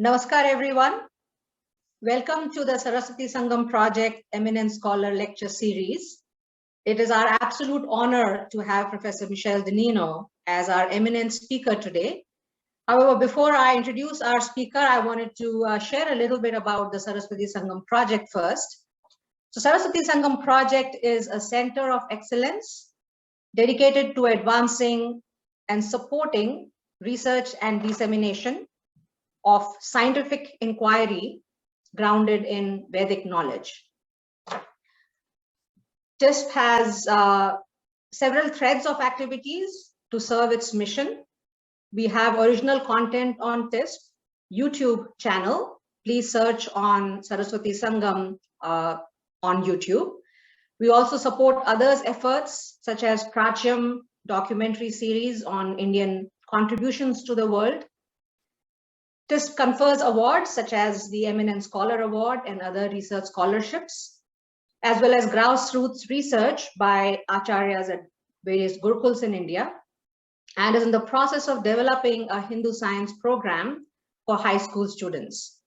Namaskar everyone. Welcome to the Sarasvati Sangam Project Eminent Scholar Lecture Series. It is our absolute honor to have Professor Michel Danino as our eminent speaker today. However, before I introduce our speaker, I wanted to share a little bit about the Sarasvati Sangam Project first. So Sarasvati Sangam Project is a center of excellence dedicated to advancing and supporting research and dissemination of scientific inquiry grounded in Vedic knowledge. TSSP has several threads of activities to serve its mission. We have original content on TSSP YouTube channel. Please search on Sarasvati Sangam on YouTube. We also support others' efforts such as Prachyam documentary series on Indian contributions to the world. TSSP confers awards such as the Eminent Scholar Award and other research scholarships, as well as grassroots research by acharyas at various gurukuls in India, and is in the process of developing a Hindu science program for high school students.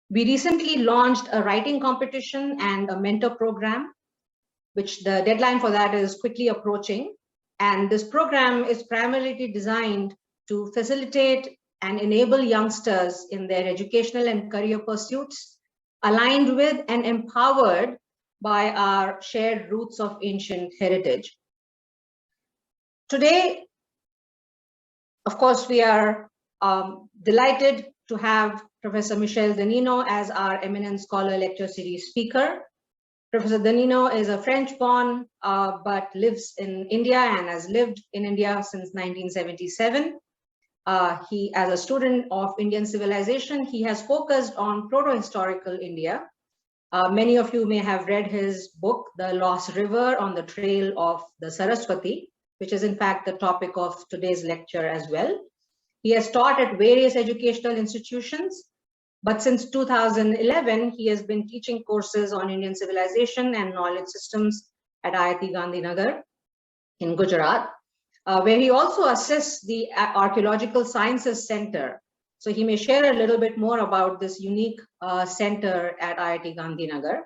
We recently launched a writing competition and a mentor program, which the deadline for that is quickly approaching. And this program is primarily designed to facilitate and enable youngsters in their educational and career pursuits, aligned with and empowered by our shared roots of ancient heritage. Today, of course, we are delighted to have Professor Michel Danino as our Eminent Scholar Lecture Series speaker. Professor Danino is a French-born, but lives in India and has lived in India since 1977. As a student of Indian civilization, he has focused on protohistorical India. Many of you may have read his book, The Lost River on the Trail of the Sarasvati, which is in fact the topic of today's lecture as well. He has taught at various educational institutions, but since 2011, he has been teaching courses on Indian civilization and knowledge systems at IIT Gandhinagar in Gujarat, where he also assists the Archaeological Sciences Centre. So he may share a little bit more about this unique center at IIT Gandhinagar.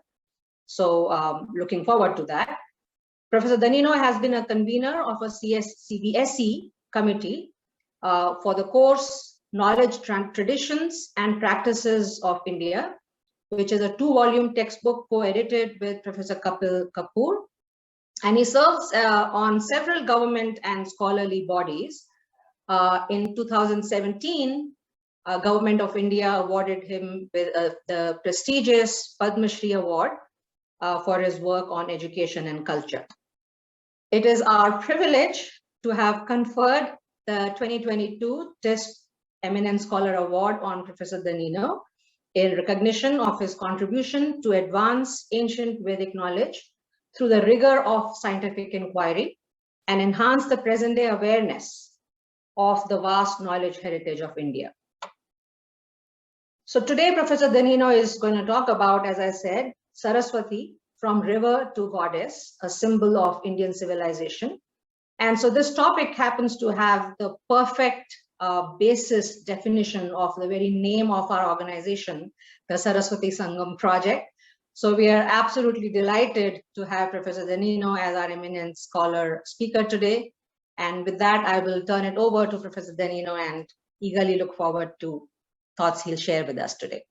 So looking forward to that. Professor Danino has been a convener of a CBSE committee for the course Knowledge Traditions and Practices of India, which is a 2-volume textbook co-edited with Professor Kapil Kapoor. And he serves on several government and scholarly bodies. In 2017, Government of India awarded him with the prestigious Padma Shri Award for his work on education and culture. It is our privilege to have conferred the 2022 TSSP Eminent Scholar Award on Professor Danino in recognition of his contribution to advance ancient Vedic knowledge through the rigor of scientific inquiry and enhance the present-day awareness of the vast knowledge heritage of India. So today, Professor Danino is going to talk about, as I said, Sarasvati, from river to goddess, a symbol of Indian civilization. And so this topic happens to have the perfect basis definition of the very name of our organization, the Sarasvati Sangam Project. So we are absolutely delighted to have Professor Danino as our eminent scholar speaker today. And with that, I will turn it over to Professor Danino and eagerly look forward to thoughts he'll share with us today.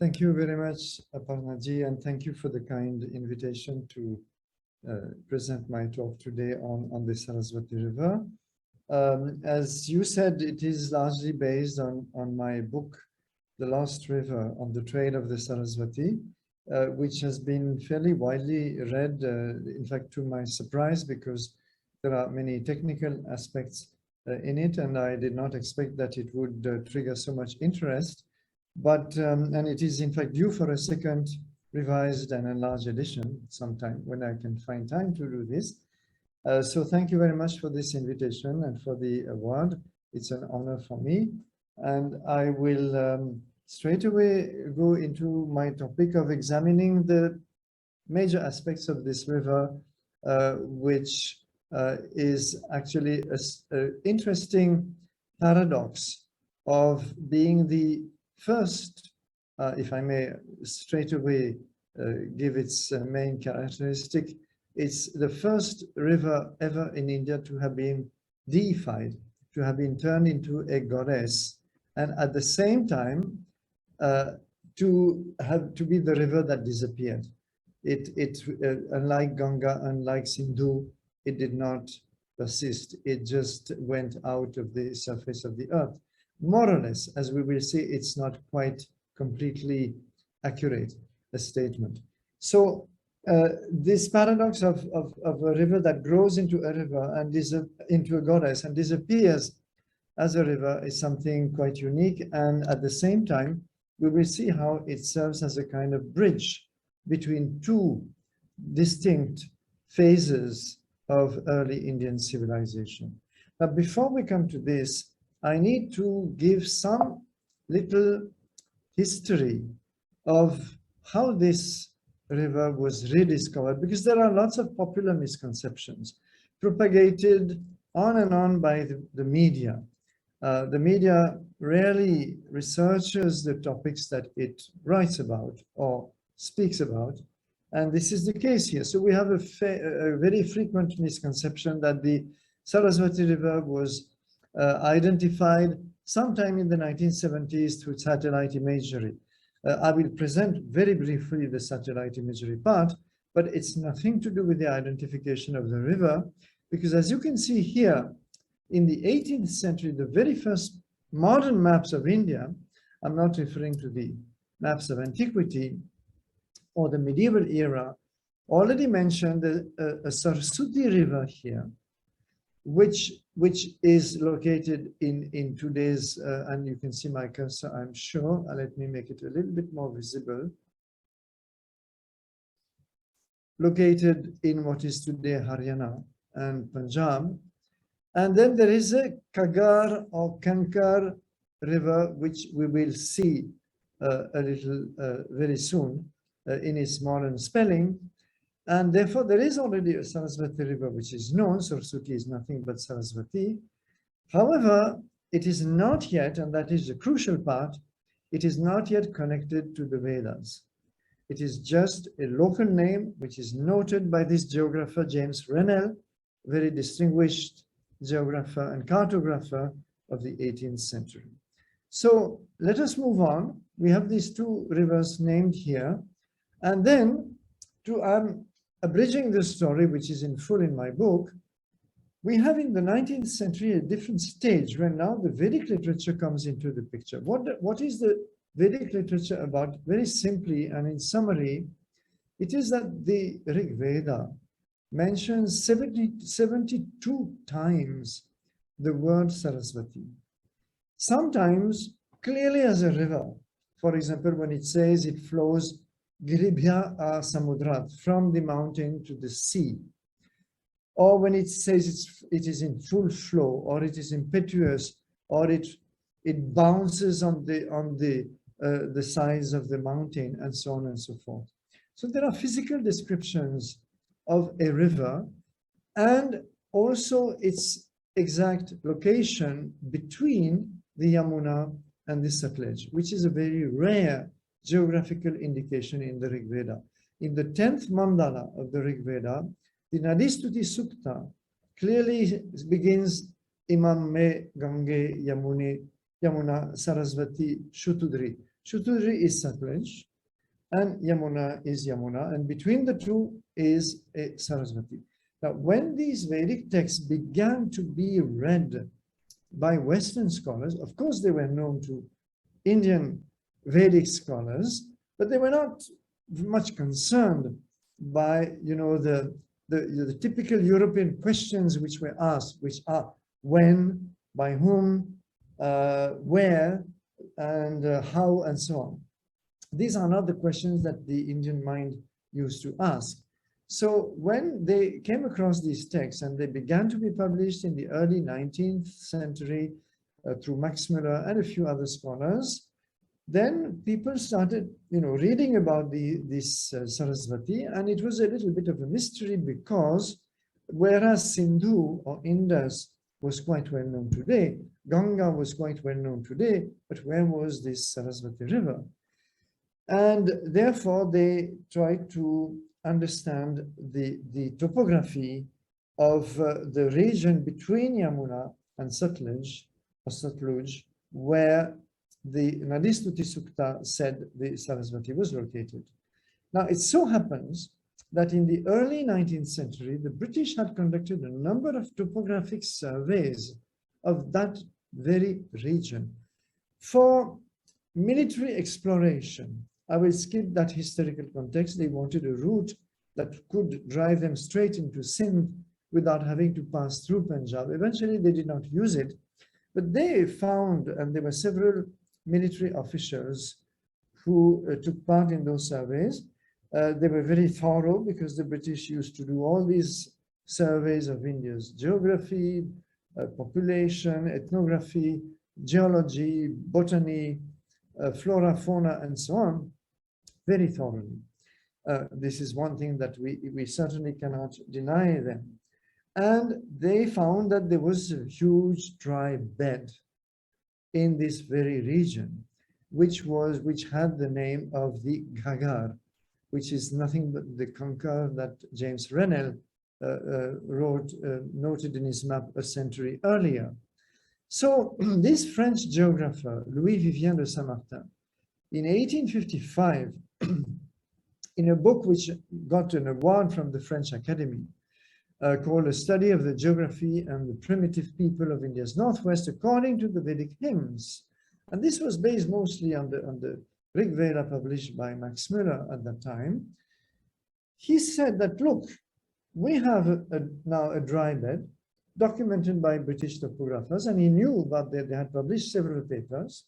Thank you very much, Aparna ji, and thank you for the kind invitation to present my talk today on the Sarasvati River. As you said, it is largely based on my book, The Lost River on the Trail of the Sarasvati, which has been fairly widely read, in fact, to my surprise, because there are many technical aspects in it, and I did not expect that it would trigger so much interest. But, and it is in fact due for a second revised and enlarged edition sometime when I can find time to do this. So thank you very much for this invitation and for the award. It's an honor for me. And I will straight away go into my topic of examining the major aspects of this river, which is actually an interesting paradox of being the first, if I may straight away give its main characteristic, it's the first river ever in India to have been deified, to have been turned into a goddess, and at the same time to be the river that disappeared. It unlike Ganga, unlike Sindhu, it did not persist. It just went out of the surface of the earth. More or less, as we will see, it's not quite completely accurate a statement. So this paradox of a river that grows into a river and into a goddess and disappears as a river is something quite unique. And at the same time, we will see how it serves as a kind of bridge between two distinct phases of early Indian civilization. Now, before we come to this, I need to give some little history of how this river was rediscovered, because there are lots of popular misconceptions propagated on and on by the media. The media rarely researches the topics that it writes about or speaks about, and this is the case here. So we have a very frequent misconception that the Sarasvati River was identified sometime in the 1970s through satellite imagery. I will present very briefly the satellite imagery part, but it's nothing to do with the identification of the river, because as you can see here, in the 18th century, the very first modern maps of India, I'm not referring to the maps of antiquity or the medieval era, already mentioned a Sarasvati River here, which is located in today's, and you can see my cursor, I'm sure. Let me make it a little bit more visible. Located in what is today Haryana and Punjab. And then there is a Ghaggar or Kankar River, which we will see a little very soon in its modern spelling. And therefore, there is already a Sarasvati River, which is known. Saraswati is nothing but Sarasvati. However, it is not yet, and that is the crucial part, it is not yet connected to the Vedas. It is just a local name, which is noted by this geographer, James Rennell, very distinguished geographer and cartographer of the 18th century. So let us move on. We have these two rivers named here. And then, I'm abridging this story, which is in full in my book, we have in the 19th century a different stage when now the Vedic literature comes into the picture. What is the Vedic literature about? Very simply and in summary, it is that the Rig Veda mentions 72 times the word Sarasvati. Sometimes clearly as a river. For example, when it says it flows Giribhya Samudrat, from the mountain to the sea. Or when it says it is in full flow, or it is impetuous, or it bounces on the sides of the mountain, and so on and so forth. So there are physical descriptions of a river and also its exact location between the Yamuna and the Satluj, which is a very rare geographical indication in the Rig Veda. In the 10th mandala of the Rig Veda, the Nadistuti Sukta clearly begins Imam me Gange Yamuna Sarasvati Shutudri. Shutudri is Satluj and Yamuna is Yamuna, and between the two is a Sarasvati. Now, when these Vedic texts began to be read by Western scholars, of course they were known to Indian Vedic scholars, but they were not much concerned by, the typical European questions which were asked, which are when, by whom, where, and how, and so on. These are not the questions that the Indian mind used to ask. So when they came across these texts and they began to be published in the early 19th century through Max Muller and a few other scholars, then people started, reading about this Sarasvati, and it was a little bit of a mystery because whereas Sindhu or Indus was quite well known today. Ganga was quite well known today, but where was this Sarasvati River? And therefore, they tried to understand the topography of the region between Yamuna and Satluj, where the Nadistuti Sukta said the Sarasvati was located. Now, it so happens that in the early 19th century, the British had conducted a number of topographic surveys of that very region for military exploration. I will skip that historical context. They wanted a route that could drive them straight into Sindh without having to pass through Punjab. Eventually, they did not use it, but they found, and there were several military officers who took part in those surveys. They were very thorough because the British used to do all these surveys of India's geography, population, ethnography, geology, botany, flora, fauna, and so on, very thoroughly. This is one thing that we certainly cannot deny them. And they found that there was a huge dry bed in this very region, which had the name of the Ghaggar, which is nothing but the conqueror that James Rennell noted in his map a century earlier. So this French geographer, Louis-Vivien de Saint-Martin, in 1855, in a book which got an award from the French Academy, called A Study of the Geography and the Primitive People of India's Northwest according to the Vedic hymns. And this was based mostly on the Rig Veda published by Max Muller at that time. He said that, look, we have now a dry bed documented by British topographers, and he knew about that they had published several papers.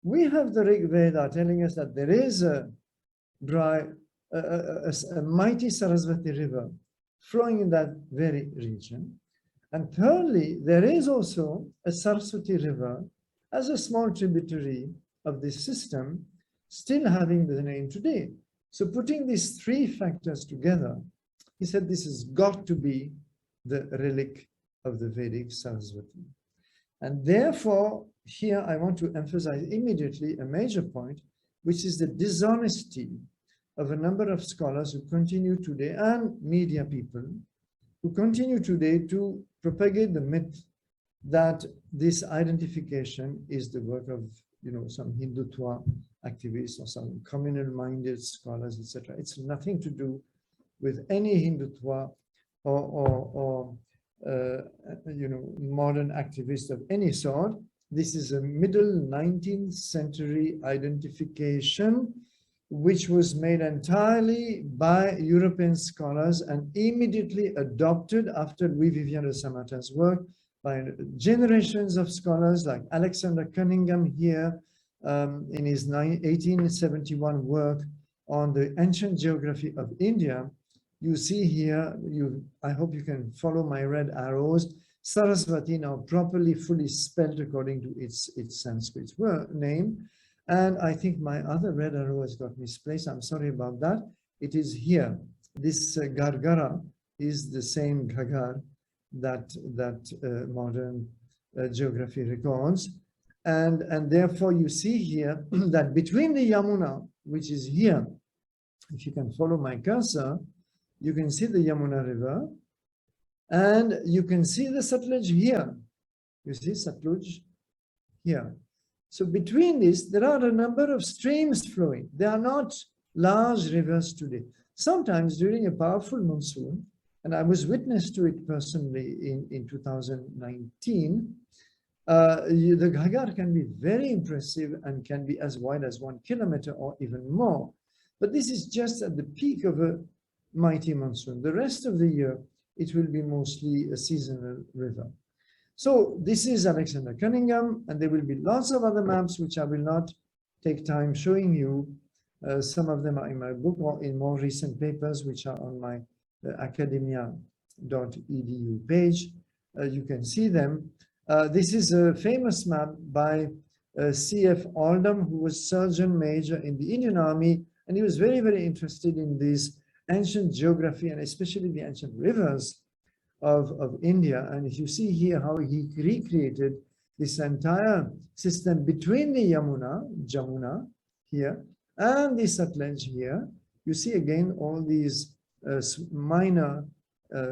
We have the Rig Veda telling us that there is a mighty Sarasvati River flowing in that very region. And thirdly, there is also a Saraswati River as a small tributary of this system, still having the name today. So putting these three factors together, he said this has got to be the relic of the Vedic Sarasvati. And therefore, here I want to emphasize immediately a major point, which is the dishonesty of a number of scholars who continue today, and media people, who continue today to propagate the myth that this identification is the work of, some Hindutva activists or some communal-minded scholars, etc. It's nothing to do with any Hindutva or modern activist of any sort. This is a middle 19th century identification which was made entirely by European scholars and immediately adopted after Louis-Vivien de Saint-Martin's work by generations of scholars like Alexander Cunningham here in his 1871 work on the ancient geography of India. You see here, I hope you can follow my red arrows, Sarasvati now properly, fully spelled according to its Sanskrit name. And I think my other red arrow has got misplaced. I'm sorry about that. It is here. This Gargara is the same Ghaggar that modern geography records. And therefore you see here that between the Yamuna, which is here, if you can follow my cursor, you can see the Yamuna River, and you can see the Satluj here. You see Satluj here. So between this, there are a number of streams flowing. They are not large rivers today. Sometimes during a powerful monsoon, and I was witness to it personally in 2019, the Ghaggar can be very impressive and can be as wide as 1 kilometer or even more. But this is just at the peak of a mighty monsoon. The rest of the year, it will be mostly a seasonal river. So this is Alexander Cunningham, and there will be lots of other maps which I will not take time showing you. Some of them are in my book or in more recent papers, which are on my academia.edu page. You can see them. This is a famous map by C.F. Oldham, who was Surgeon Major in the Indian Army, and he was very, very interested in this ancient geography and especially the ancient rivers of India. And if you see here how he recreated this entire system between the Jamuna here, and the Satluj here, you see again all these minor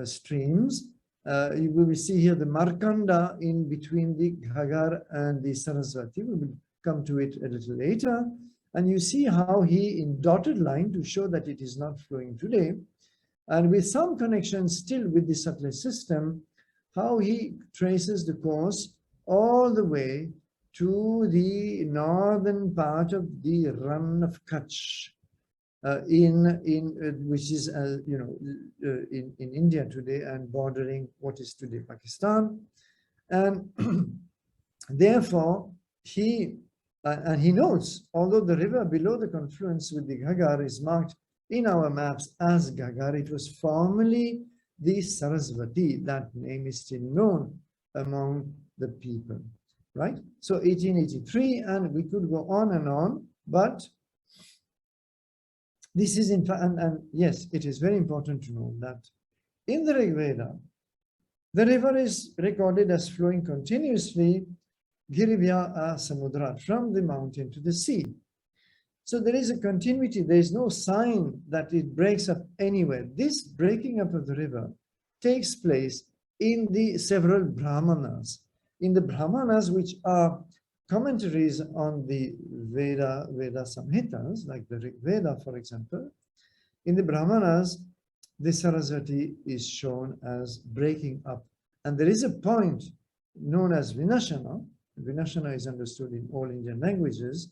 streams. You will see here the Markanda in between the Ghaggar and the Sarasvati. We will come to it a little later. And you see how he, in dotted line, to show that it is not flowing today, and with some connection still with the Satluj system, how he traces the course all the way to the northern part of the Rann of Kutch, which is in India today and bordering what is today Pakistan. And therefore he notes, although the river below the confluence with the Ghaggar is marked in our maps as Ghaggar, it was formerly the Sarasvati. That name is still known among the people, right? So 1883, and we could go on, but this is in fact, and yes, it is very important to know that in the Rig Veda, the river is recorded as flowing continuously Girivya Samudra, from the mountain to the sea. So there is a continuity. There is no sign that it breaks up anywhere. This breaking up of the river takes place in the several Brahmanas. In the Brahmanas, which are commentaries on the Veda Samhitas, like the Rig Veda, for example, in the Brahmanas, the Sarasvati is shown as breaking up. And there is a point known as Vinashana. Vinashana is understood in all Indian languages,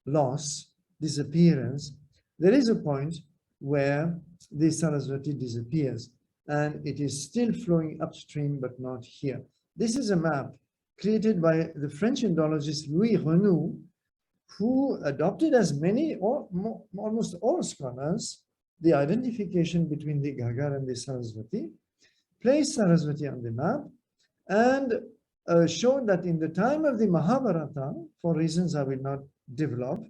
loss, disappearance. There is a point where the Sarasvati disappears and it is still flowing upstream, but not here. This is a map created by the French Indologist Louis Renou, who adopted, as many or almost all scholars, the identification between the Ghaggar and the Sarasvati, placed Sarasvati on the map, and showed that in the time of the Mahabharata, for reasons I will not develop,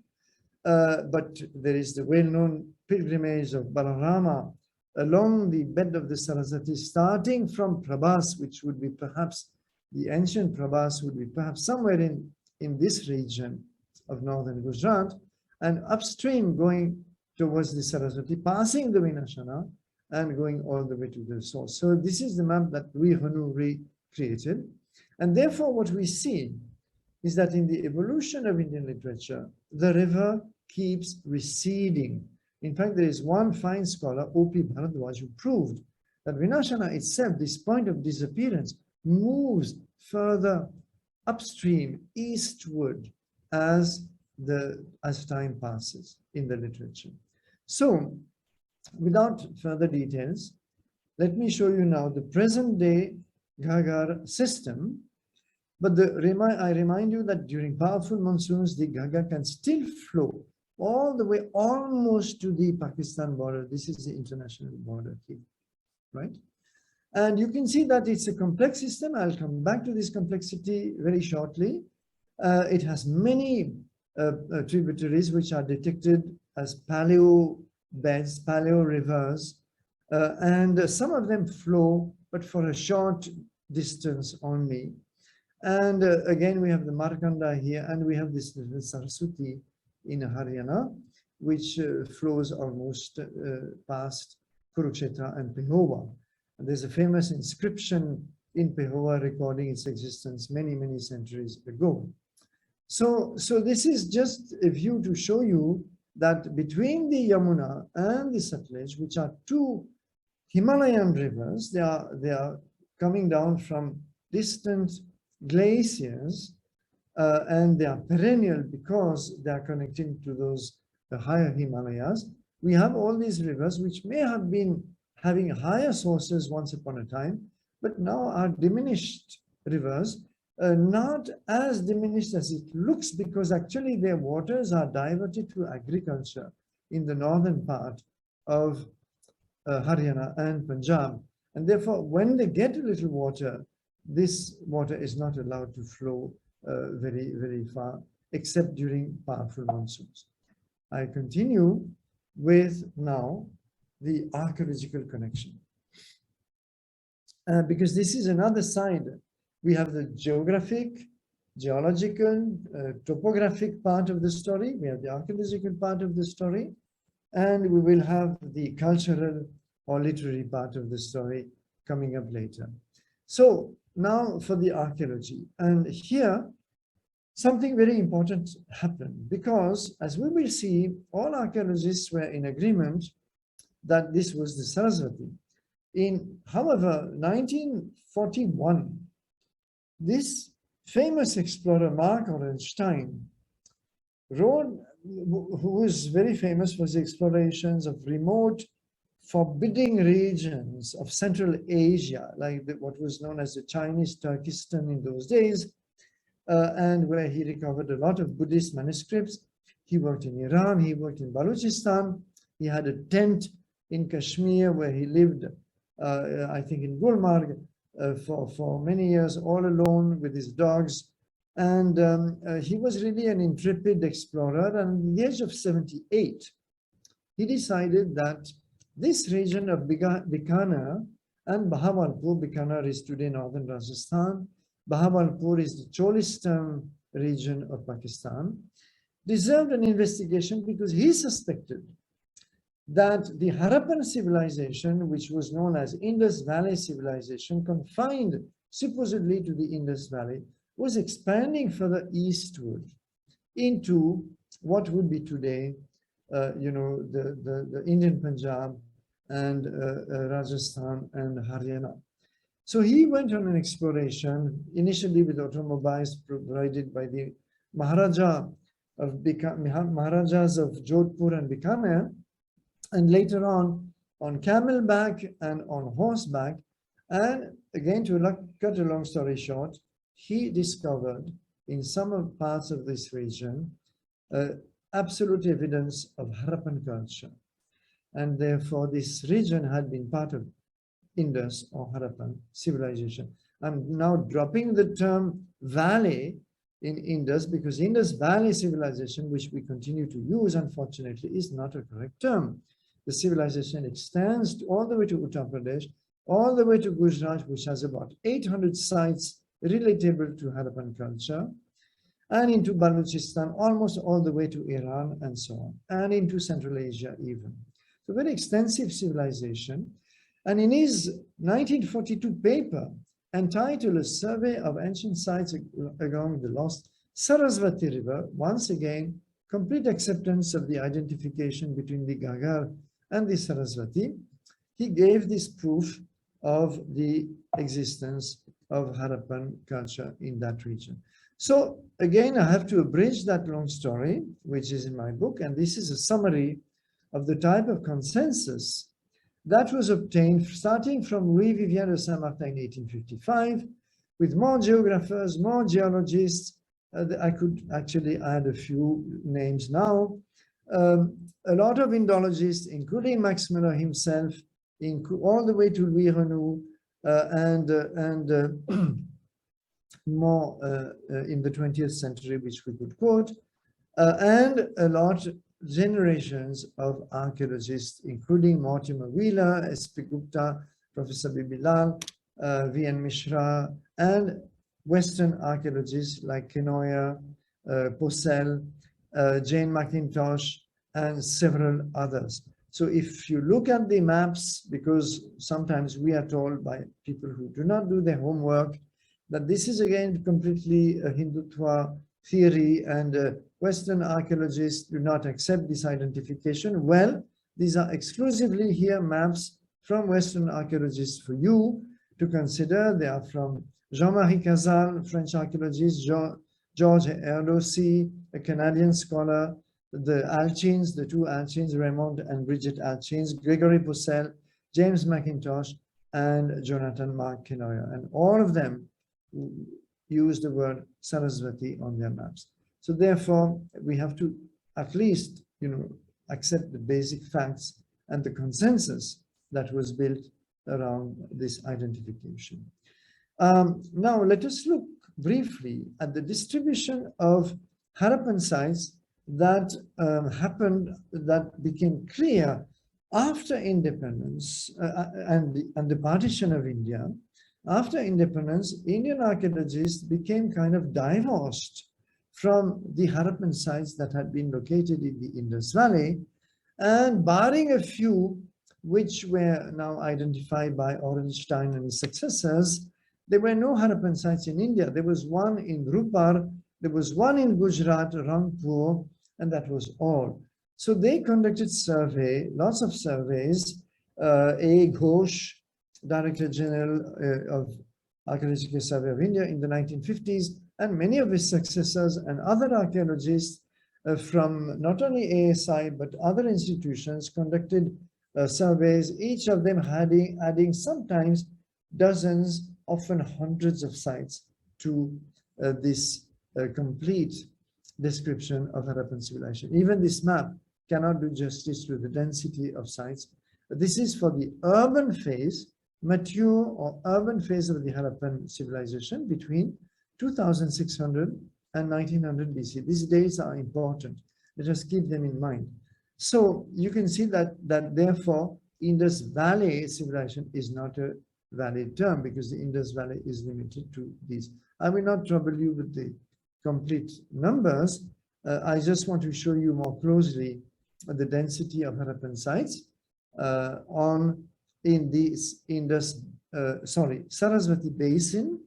but there is the well-known pilgrimage of Balarama along the bed of the Sarasvati, starting from Prabhas, which would be perhaps the ancient Prabhas, would be perhaps somewhere in this region of northern Gujarat, and upstream going towards the Sarasvati, passing the Vinashana and going all the way to the source. So this is the map that Louis Renou recreated. And therefore what we see is that in the evolution of Indian literature, the river keeps receding. In fact, there is one fine scholar, O.P. Bharadwaj, who proved that Vinashana itself, this point of disappearance, moves further upstream, eastward, as time passes in the literature. So, without further details, let me show you now the present-day Ghaggar system. But I remind you that during powerful monsoons, the Ghaggar can still flow all the way almost to the Pakistan border. This is the international border here, right? And you can see that it's a complex system. I'll come back to this complexity very shortly. It has many tributaries which are detected as paleo beds, paleo rivers, and some of them flow, but for a short distance only. And again, we have the Markanda here, and we have this Saraswati in Haryana, which flows almost past Kurukshetra and Pehova. And there's a famous inscription in Pehova recording its existence many, many centuries ago. So this is just a view to show you that between the Yamuna and the Satluj, which are two Himalayan rivers, they are coming down from distant glaciers, and they are perennial because they are connecting to the higher Himalayas. We have all these rivers which may have been having higher sources once upon a time, but now are diminished rivers, not as diminished as it looks, because actually their waters are diverted to agriculture in the northern part of Haryana and Punjab. And therefore, when they get a little water, this water is not allowed to flow very, very far, except during powerful monsoons. I continue with now the archaeological connection. because this is another side. We have the geographic, geological, topographic part of the story. We have the archaeological part of the story, and we will have the cultural or literary part of the story coming up later. So now for the archaeology, and here something very important happened, because as we will see, all archaeologists were in agreement that this was the Sarasvati. However, 1941, this famous explorer, Mark Orenstein, who was very famous for his explorations of remote, forbidding regions of Central Asia, like what was known as the Chinese Turkestan in those days, and where he recovered a lot of Buddhist manuscripts. He worked in Iran, he worked in Balochistan, he had a tent in Kashmir where he lived, I think in Gulmarg, for many years, all alone with his dogs. And he was really an intrepid explorer. And at the age of 78, he decided that this region of Bikaner and Bahawalpur, Bikaner is today northern Rajasthan, Bahawalpur is the Cholistan region of Pakistan, deserved an investigation because he suspected that the Harappan civilization, which was known as Indus Valley civilization, confined supposedly to the Indus Valley, was expanding further eastward into what would be today, the Indian Punjab and Rajasthan and Haryana. So he went on an exploration, initially with automobiles provided by the Maharajas of Jodhpur and Bikaner, and later on camelback and on horseback. And again, to cut a long story short, he discovered in some parts of this region absolute evidence of Harappan culture. And therefore, this region had been part of Indus or Harappan civilization. I'm now dropping the term valley in Indus because Indus Valley civilization, which we continue to use, unfortunately, is not a correct term. The civilization extends all the way to Uttar Pradesh, all the way to Gujarat, which has about 800 sites relatable to Harappan culture, and into Balochistan, almost all the way to Iran and so on, and into Central Asia even. So very extensive civilization. And in his 1942 paper, entitled A Survey of Ancient Sites Along the Lost Sarasvati River, once again, complete acceptance of the identification between the Ghaggar and the Sarasvati, he gave this proof of the existence of Harappan culture in that region. So again, I have to abridge that long story, which is in my book, and this is a summary of the type of consensus that was obtained starting from Louis Vivien de Saint-Martin in 1855, with more geographers, more geologists. I could actually add a few names now. A lot of Indologists, including Max Muller himself, all the way to Louis Renou, and more in the 20th century, which we could quote, and a lot generations of archaeologists, including Mortimer Wheeler, S.P. Gupta, Professor Bibilal, V.N. Mishra, and Western archaeologists like Kenoyer, Purcell, Jane McIntosh, and several others. So if you look at the maps, because sometimes we are told by people who do not do their homework that this is again completely a Hindutva theory and Western archaeologists do not accept this identification. Well, these are exclusively here maps from Western archaeologists for you to consider. They are from Jean-Marie Cazal, French archaeologist, George Erdosy, a Canadian scholar, the Alchins, the two Alchins, Raymond and Bridget Alchins, Gregory Purcell, James McIntosh, and Jonathan Mark Kenoyer. And all of them use the word Sarasvati on their maps. So therefore, we have to at least, accept the basic facts and the consensus that was built around this identification. Now, let us look briefly at the distribution of Harappan sites that that became clear after independence and the partition of India, after independence, Indian archaeologists became kind of divorced from the Harappan sites that had been located in the Indus Valley, and barring a few which were now identified by Orenstein and his successors, there were no Harappan sites in India. There was one in Rupar, there was one in Gujarat, Rangpur, and that was all. So they conducted lots of surveys. A. Ghosh, Director General of Archaeological Survey of India in the 1950s, and many of his successors and other archaeologists from not only ASI but other institutions conducted surveys, each of them adding sometimes dozens, often hundreds of sites to this complete description of Harappan civilization. Even this map cannot do justice to the density of sites. This is for the urban phase, mature or urban phase of the Harappan civilization between 2600 and 1900 BC. These dates are important. Let us keep them in mind. So you can see that therefore Indus Valley civilization is not a valid term because the Indus Valley is limited to these. I will not trouble you with the complete numbers. I just want to show you more closely the density of Harappan sites in the Sarasvati basin.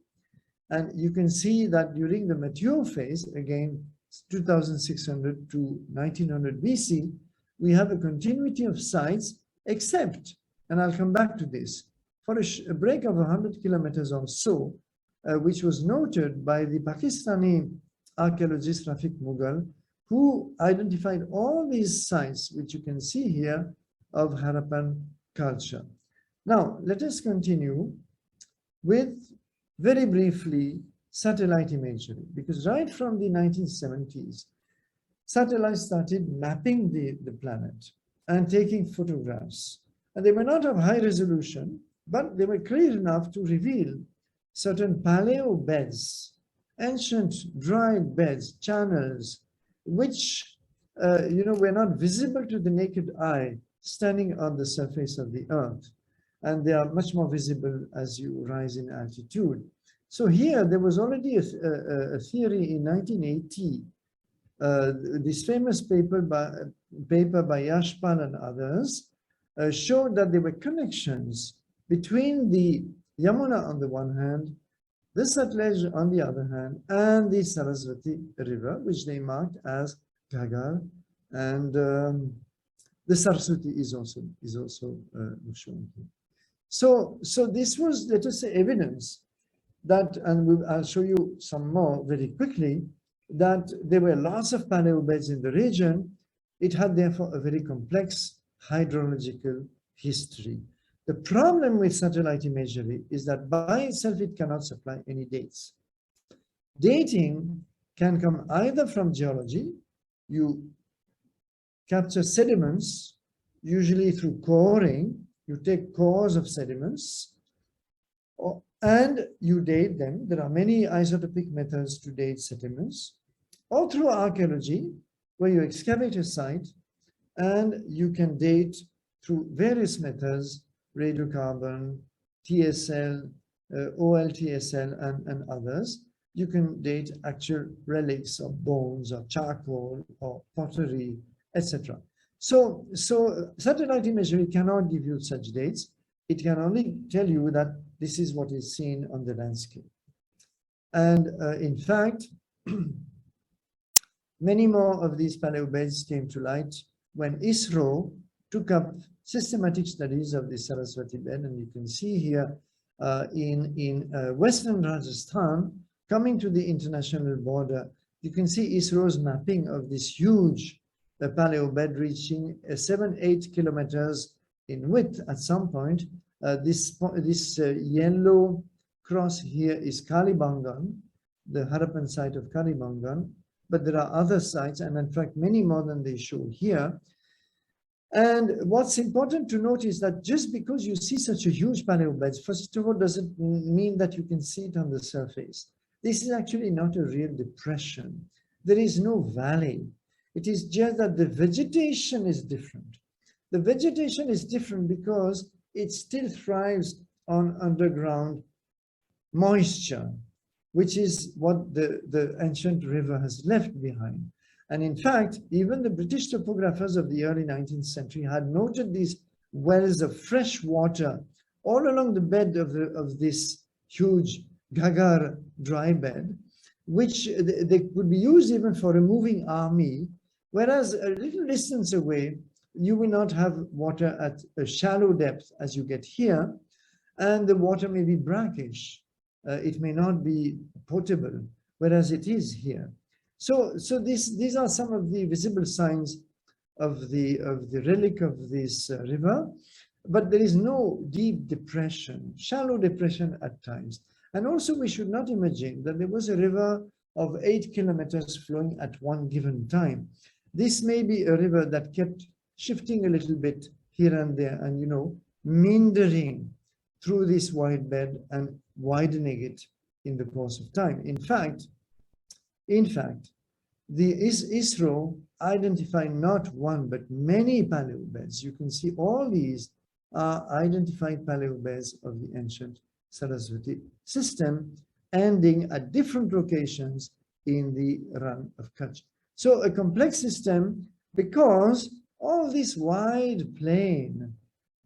And you can see that during the mature phase, again, 2600 to 1900 BC, we have a continuity of sites, except, and I'll come back to this, for a break of 100 kilometers or so, which was noted by the Pakistani archaeologist Rafiq Mughal, who identified all these sites, which you can see here, of Harappan culture. Now, let us continue with, very briefly, satellite imagery, because right from the 1970s, satellites started mapping the planet and taking photographs. And they were not of high resolution, but they were clear enough to reveal certain paleo beds, ancient dried beds, channels, which were not visible to the naked eye standing on the surface of the earth. And they are much more visible as you rise in altitude. So here there was already a theory in 1980, this famous paper by Yashpal and others showed that there were connections between the Yamuna on the one hand, the Satluj on the other hand, and the Sarasvati River, which they marked as Ghaggar, and the Sarasvati is also shown here. So this was, let us say, evidence that, and I'll show you some more very quickly, that there were lots of paleo beds in the region. It had therefore a very complex hydrological history. The problem with satellite imagery is that by itself it cannot supply any dates. Dating can come either from geology. You capture sediments, usually through coring. You take cores of sediments and you date them. There are many isotopic methods to date sediments, or through archaeology, where you excavate a site and you can date through various methods, radiocarbon, TSL, OLTSL, and others. You can date actual relics of bones or charcoal or pottery, etc. So satellite imagery cannot give you such dates. It can only tell you that this is what is seen on the landscape. And in fact, many more of these paleo beds came to light when ISRO took up systematic studies of the Sarasvati bed. And you can see here in Western Rajasthan, coming to the international border, you can see ISRO's mapping of this huge paleo bed reaching 7-8 kilometers in width at some point. This yellow cross here is Kalibangan, the Harappan site of Kalibangan, but there are other sites, and in fact many more than they show here. And what's important to note is that just because you see such a huge paleo beds, first of all, doesn't mean that you can see it on the surface. This is actually not a real depression. There is no valley. It is just that the vegetation is different. The vegetation is different because it still thrives on underground moisture, which is what the ancient river has left behind. And in fact, even the British topographers of the early 19th century had noted these wells of fresh water all along the bed of this huge Ghaggar dry bed, which they could be used even for a moving army, whereas a little distance away, you will not have water at a shallow depth as you get here, and the water may be brackish. It may not be potable, whereas it is here. So these are some of the visible signs of the relic of this river, but there is no deep depression, shallow depression at times. And also we should not imagine that there was a river of 8 kilometers flowing at one given time. This may be a river that kept shifting a little bit here and there and, you know, meandering through this wide bed and widening it in the course of time. In fact, the ISRO identified not one, but many paleobeds. You can see all these are identified paleobeds of the ancient Sarasvati system, ending at different locations in the run of Kutch. So a complex system, because all this wide plain,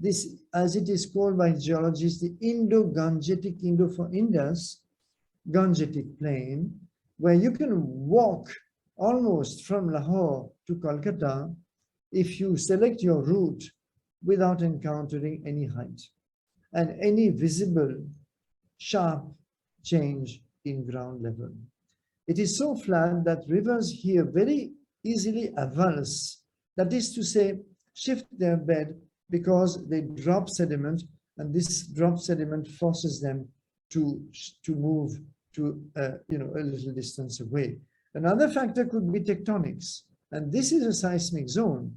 this, as it is called by geologists, the Indo-Gangetic, Indo for Indus, Gangetic plain, where you can walk almost from Lahore to Kolkata if you select your route without encountering any height and any visible sharp change in ground level. It is so flat that rivers here very easily avulse, that is to say, shift their bed because they drop sediment, and this drop sediment forces them to move to a little distance away. Another factor could be tectonics, and this is a seismic zone.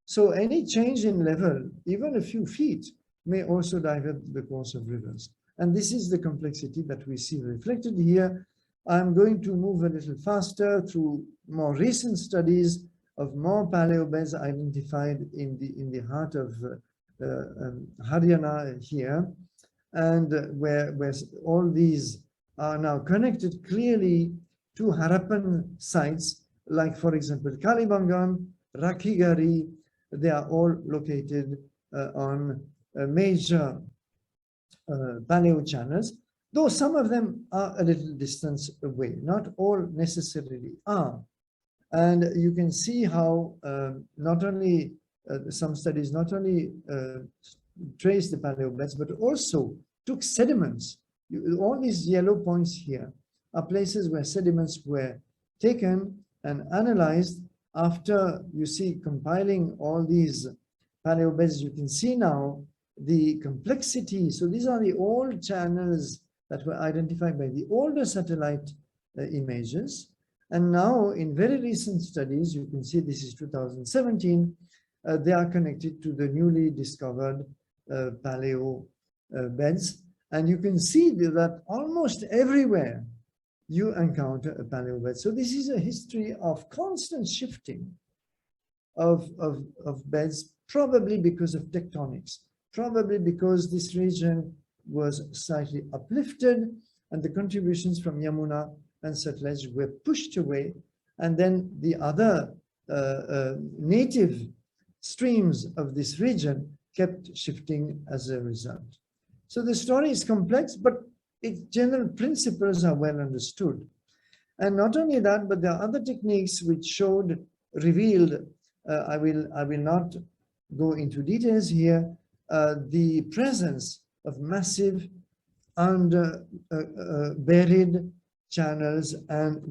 So any change in level, even a few feet, may also divert the course of rivers. And this is the complexity that we see reflected here. I'm going to move a little faster through more recent studies of more paleobeds identified in the heart of Haryana here, and where all these are now connected clearly to Harappan sites, like, for example, Kalibangan, Rakhigarhi. They are all located on major paleo channels, though some of them are a little distance away. Not all necessarily are. And you can see how not only some studies not only trace the paleobeds, but also took sediments. All these yellow points here are places where sediments were taken and analyzed. After, you see, compiling all these paleobeds, you can see now the complexity. So these are the old channels that were identified by the older satellite images. And now in very recent studies, you can see this is 2017, they are connected to the newly discovered paleo beds. And you can see that almost everywhere you encounter a paleobed. So this is a history of constant shifting of beds, probably because of tectonics, probably because this region was slightly uplifted and the contributions from Yamuna and Satluj were pushed away, and then the other native streams of this region kept shifting as a result. So the story is complex, but its general principles are well understood. And not only that, but there are other techniques which revealed, I will not go into details here, the presence of massive buried channels and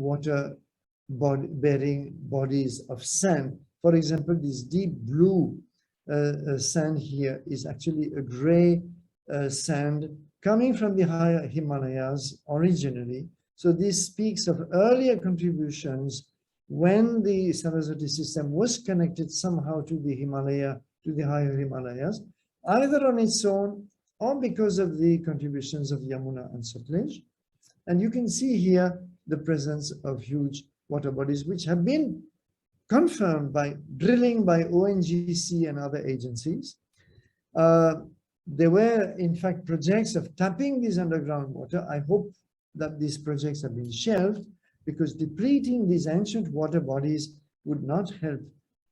bearing bodies of sand. For example, this deep blue sand here is actually a gray sand coming from the higher Himalayas originally. So this speaks of earlier contributions when the Sarasvati system was connected somehow to the higher Himalayas, either on its own or because of the contributions of Yamuna and Satluj. And you can see here the presence of huge water bodies, which have been confirmed by drilling by ONGC and other agencies. there were, in fact, projects of tapping this underground water. I hope that these projects have been shelved because depleting these ancient water bodies would not help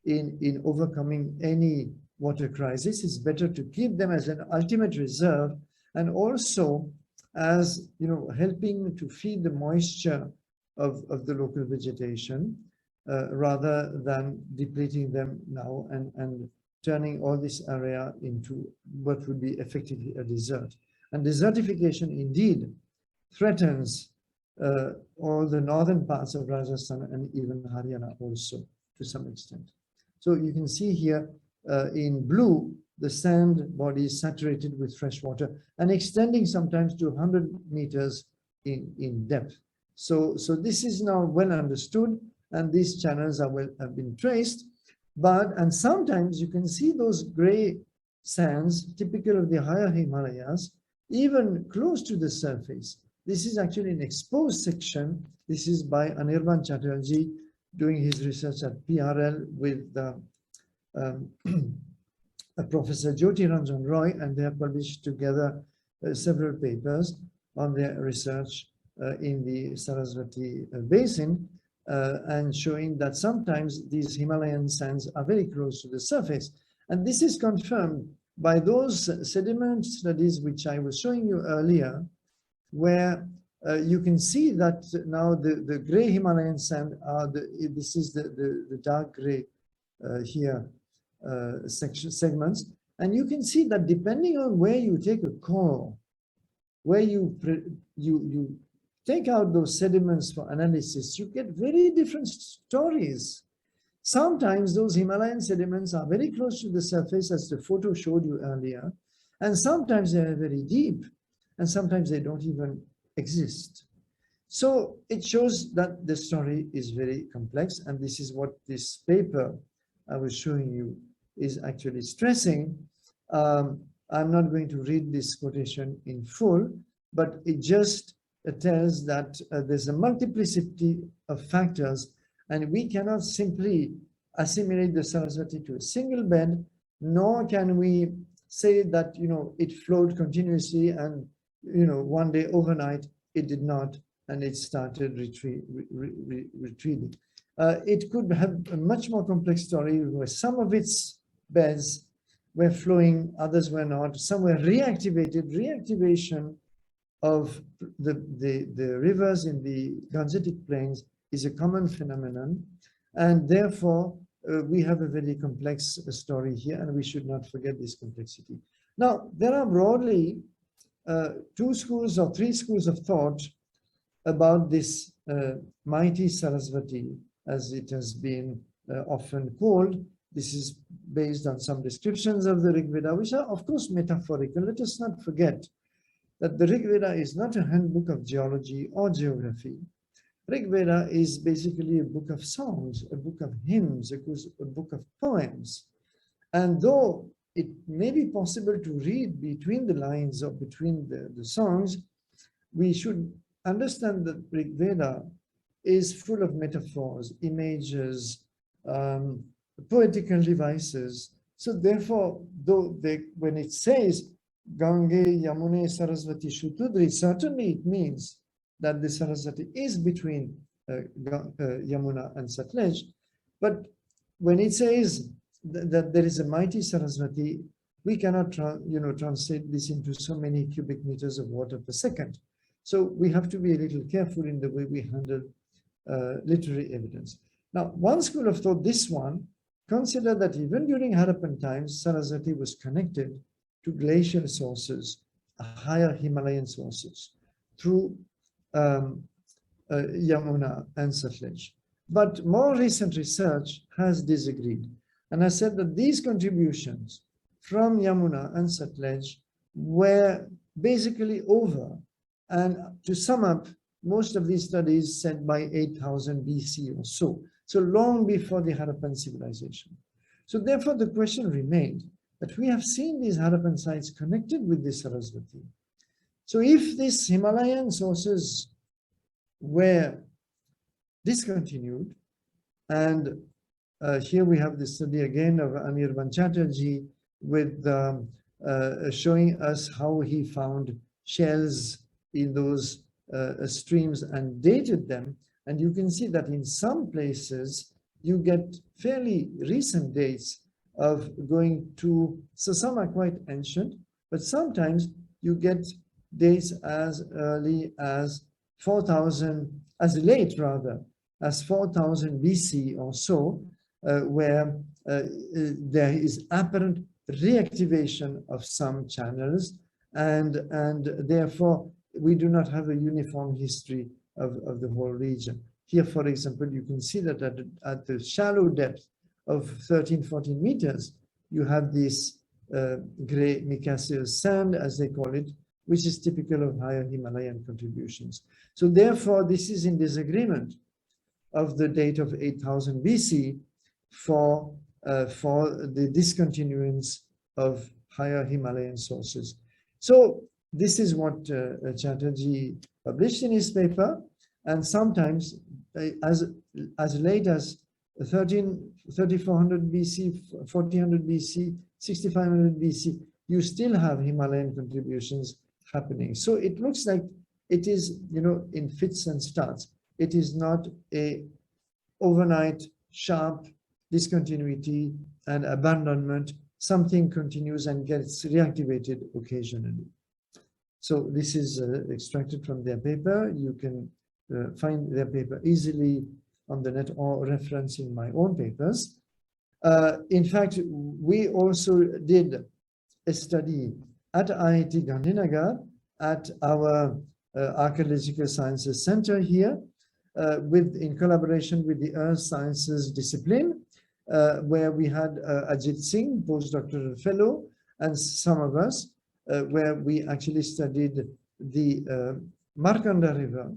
in overcoming any water crisis. It's better to keep them as an ultimate reserve and also as, helping to feed the moisture of the local vegetation rather than depleting them now and turning all this area into what would be effectively a desert. And desertification indeed threatens all the northern parts of Rajasthan and even Haryana also to some extent. So you can see here in blue, the sand body is saturated with fresh water and extending sometimes to 100 meters in depth. So this is now well understood and these channels have been traced. And sometimes you can see those gray sands typical of the higher Himalayas, even close to the surface. This is actually an exposed section. This is by Anirban Chatterjee doing his research at PRL with Professor Jyoti Ranjan Roy, and they have published together several papers on their research in the Sarasvati basin. And showing that sometimes these Himalayan sands are very close to the surface. And this is confirmed by those sediment studies which I was showing you earlier, where you can see that now the gray Himalayan sand are this is the dark gray here segments. And you can see that depending on where you take a core, where you take out those sediments for analysis, you get very different stories. Sometimes those Himalayan sediments are very close to the surface, as the photo showed you earlier, and sometimes they are very deep, and sometimes they don't even exist. So it shows that the story is very complex, and this is what this paper I was showing you is actually stressing. I'm not going to read this quotation in full, but it just tells that there's a multiplicity of factors and we cannot simply assimilate the Sarasvati to a single bed, nor can we say that, it flowed continuously and, one day overnight it did not and it started retreating. It could have a much more complex story where some of its beds were flowing, others were not, some were reactivated. Reactivation of the rivers in the Gangetic plains is a common phenomenon, and therefore we have a very complex story here, and we should not forget this complexity. Now, there are broadly 2 schools or 3 schools of thought about this mighty Sarasvati, as it has been often called. This is based on some descriptions of the Rig Veda, which are of course metaphorical. Let us not forget that the Rig Veda is not a handbook of geology or geography. Rig Veda is basically a book of songs, a book of hymns, a book of poems. And though it may be possible to read between the lines or between the songs, we should understand that Rig Veda is full of metaphors, images, poetical devices. So therefore, when it says Gange, Yamune, Sarasvati, Shutudri, certainly it means that the Sarasvati is between Yamuna and Satluj. But when it says that there is a mighty Sarasvati, we cannot translate this into so many cubic meters of water per second. So we have to be a little careful in the way we handle literary evidence. Now, one school of thought, this one, consider that even during Harappan times, Sarasvati was connected to glacial sources, higher Himalayan sources, through Yamuna and Satluj. But more recent research has disagreed and has said that these contributions from Yamuna and Satluj were basically over. And to sum up, most of these studies said by 8000 BC or so. So long before the Harappan civilization. So therefore the question remained that we have seen these Harappan sites connected with the Sarasvati. So if these Himalayan sources were discontinued, and here we have the study again of Anirban Chatterjee with showing us how he found shells in those streams and dated them. And you can see that in some places, you get fairly recent dates of going to, so some are quite ancient, but sometimes you get dates as early as 4,000, as late rather, as 4,000 BC or so, where there is apparent reactivation of some channels, and therefore we do not have a uniform history of the whole region. Here, for example, you can see that at the shallow depth of 13, 14 meters, you have this gray micaceous sand, as they call it, which is typical of higher Himalayan contributions. So therefore, this is in disagreement of the date of 8,000 BC for the discontinuance of higher Himalayan sources. So this is what Chatterjee published in his paper, and sometimes as late as 3400 BC, 1400 BC, 6500 BC, you still have Himalayan contributions happening. So it looks like it is, you know, in fits and starts. It is not a overnight sharp discontinuity and abandonment. Something continues and gets reactivated occasionally. So this is extracted from their paper. You can find their paper easily on the net or reference in my own papers. In fact, we also did a study at IIT Gandhinagar at our Archaeological Sciences Centre here, in collaboration with the Earth Sciences discipline, where we had Ajit Singh, postdoctoral fellow, and some of us, where we actually studied the Markanda River.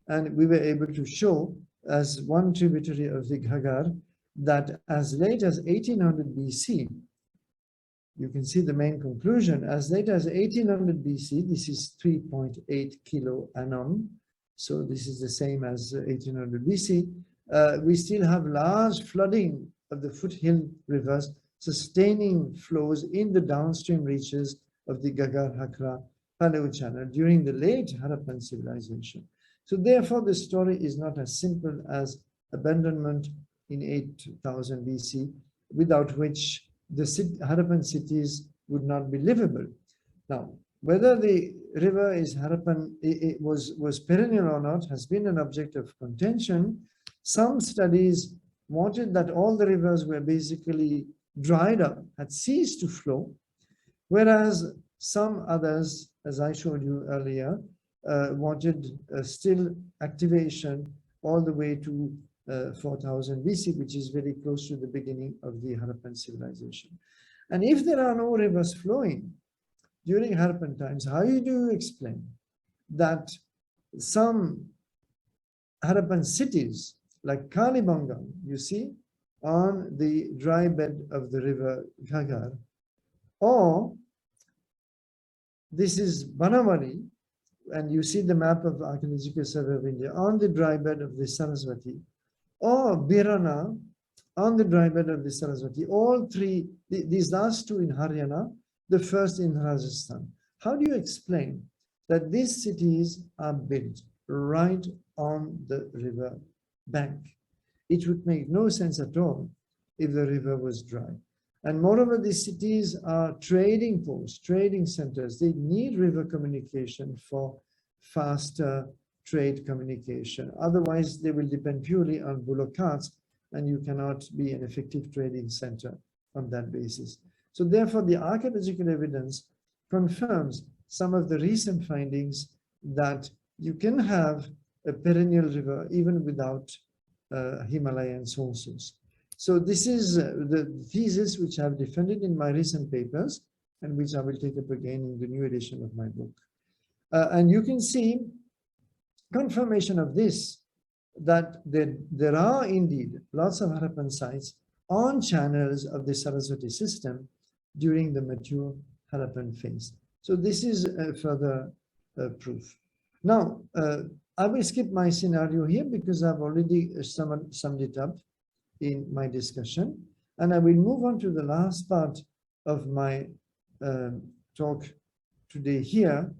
And we were able to show, as one tributary of the Ghaggar, that as late as 1800 BC, you can see the main conclusion, as late as 1800 BC, this is 3.8 kilo annum, so this is the same as 1800 BC, we still have large flooding of the foothill rivers, sustaining flows in the downstream reaches of the Ghaggar-Hakra Paleo channel during the late Harappan civilization. So therefore, the story is not as simple as abandonment in 8000 BC, without which the Harappan cities would not be livable. Now, whether the river is Harappan, it was perennial or not, has been an object of contention. Some studies wanted that all the rivers were basically dried up, had ceased to flow, whereas some others, as I showed you earlier, wanted still activation all the way to 4000 BC, which is very close to the beginning of the Harappan civilization. And if there are no rivers flowing during Harappan times, how do you explain that some Harappan cities, like Kalibangan, you see, on the dry bed of the river Ghaggar, or this is Banawali, and you see the map of the Archaeological Survey of India on the dry bed of the Sarasvati, or Birana on the dry bed of the Sarasvati, all three, these last two in Haryana, the first in Rajasthan. How do you explain that these cities are built right on the river bank? It would make no sense at all if the river was dry. And moreover, these cities are trading posts, trading centers. They need river communication for faster trade communication. Otherwise, they will depend purely on bullock carts, and you cannot be an effective trading center on that basis. So therefore, the archaeological evidence confirms some of the recent findings that you can have a perennial river even without Himalayan sources. So this is the thesis which I've defended in my recent papers, and which I will take up again in the new edition of my book. And you can see confirmation of this, that there are indeed lots of Harappan sites on channels of the Sarasvati system during the mature Harappan phase. So this is further proof. Now, I will skip my scenario here because I've already summed it up in my discussion, and I will move on to the last part of my talk today here,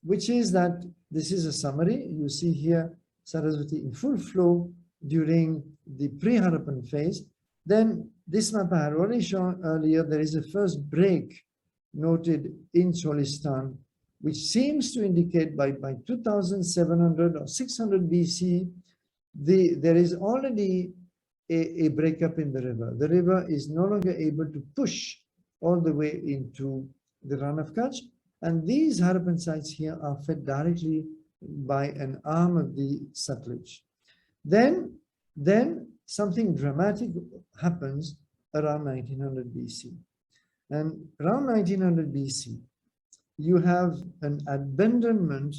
which is that this is a summary. You see here Sarasvati in full flow during the pre-Harappan phase. Then this map I had already shown earlier, there is a first break noted in Cholistan, which seems to indicate by 2700 or 600 BC, there is already a breakup in the river. The river is no longer able to push all the way into the Rann of Kutch. And these Harappan sites here are fed directly by an arm of the Satluj. Then something dramatic happens around 1900 BC. And around 1900 BC, you have an abandonment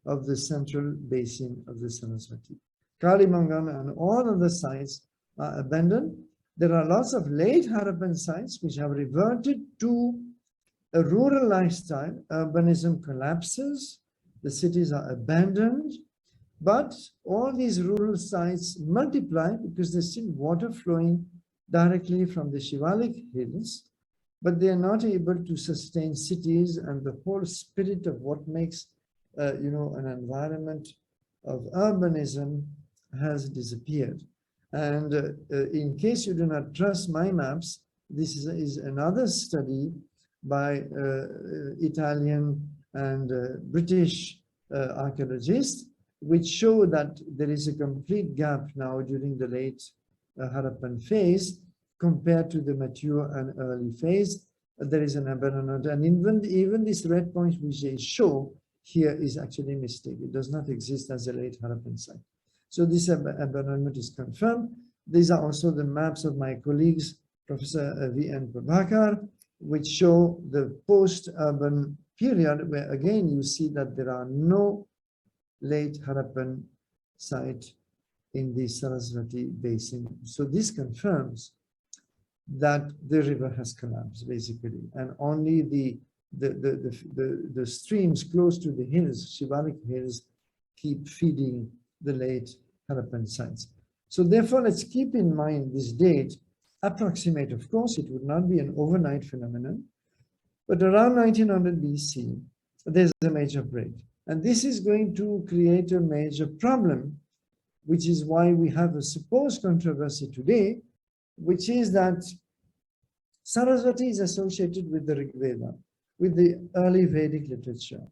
of the central basin of the Sarasvati. Kalimangan and all other sites are abandoned. There are lots of late Harappan sites which have reverted to a rural lifestyle. Urbanism collapses, the cities are abandoned, but all these rural sites multiply because there's still water flowing directly from the Shivalik hills, but they are not able to sustain cities, and the whole spirit of what makes an environment of urbanism has disappeared. And in case you do not trust my maps, this is another study by Italian and British archaeologists, which show that there is a complete gap now during the late Harappan phase compared to the mature and early phase. There is an abandonment, and even this red point which they show here is actually a mistake. It does not exist as a late Harappan site. So this abandonment is confirmed. These are also the maps of my colleagues, Professor V.N. Prabhakar, which show the post-urban period, where again you see that there are no late Harappan sites in the Sarasvati basin. So this confirms that the river has collapsed, basically, and only the streams close to the hills, Shivalik hills, keep feeding the late Harappan sites. So therefore, let's keep in mind this date, approximate, of course, it would not be an overnight phenomenon, but around 1900 BC, there's a major break. And this is going to create a major problem, which is why we have a supposed controversy today, which is that Sarasvati is associated with the Rig Veda, with the early Vedic literature.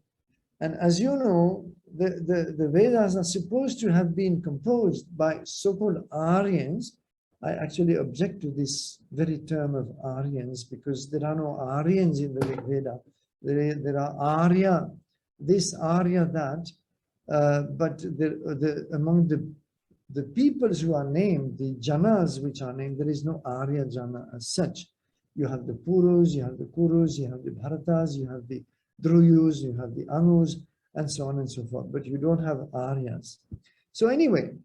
And as you know, the Vedas are supposed to have been composed by so-called Aryans. I actually object to this very term of Aryans because there are no Aryans in the Rig Veda. There are Arya, this, Arya, that, but among the peoples who are named, the Janas which are named, there is no Arya Jana as such. You have the Purus, you have the Kurus, you have the Bharatas, you have the Druyus, you have the Anus, and so on and so forth, but you don't have Aryas. So anyway,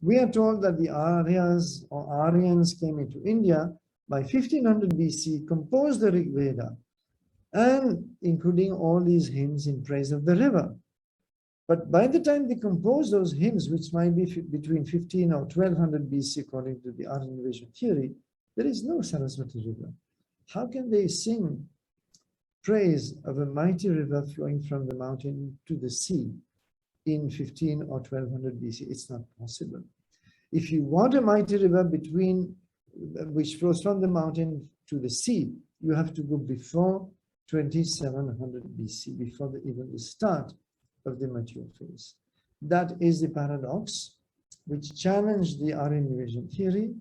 we are told that the Aryas or Aryans came into India by 1500 BC, composed the Rig Veda, and including all these hymns in praise of the river. But by the time they composed those hymns, which might be between 15 or 1200 BC, according to the Aryan invasion theory, there is no Sarasvati River. How can they sing praise of a mighty river flowing from the mountain to the sea in 15 or 1200 BC? It's not possible. If you want a mighty river which flows from the mountain to the sea, you have to go before 2700 BC, before even the start of the mature phase. That is the paradox which challenged the Aryan invasion theory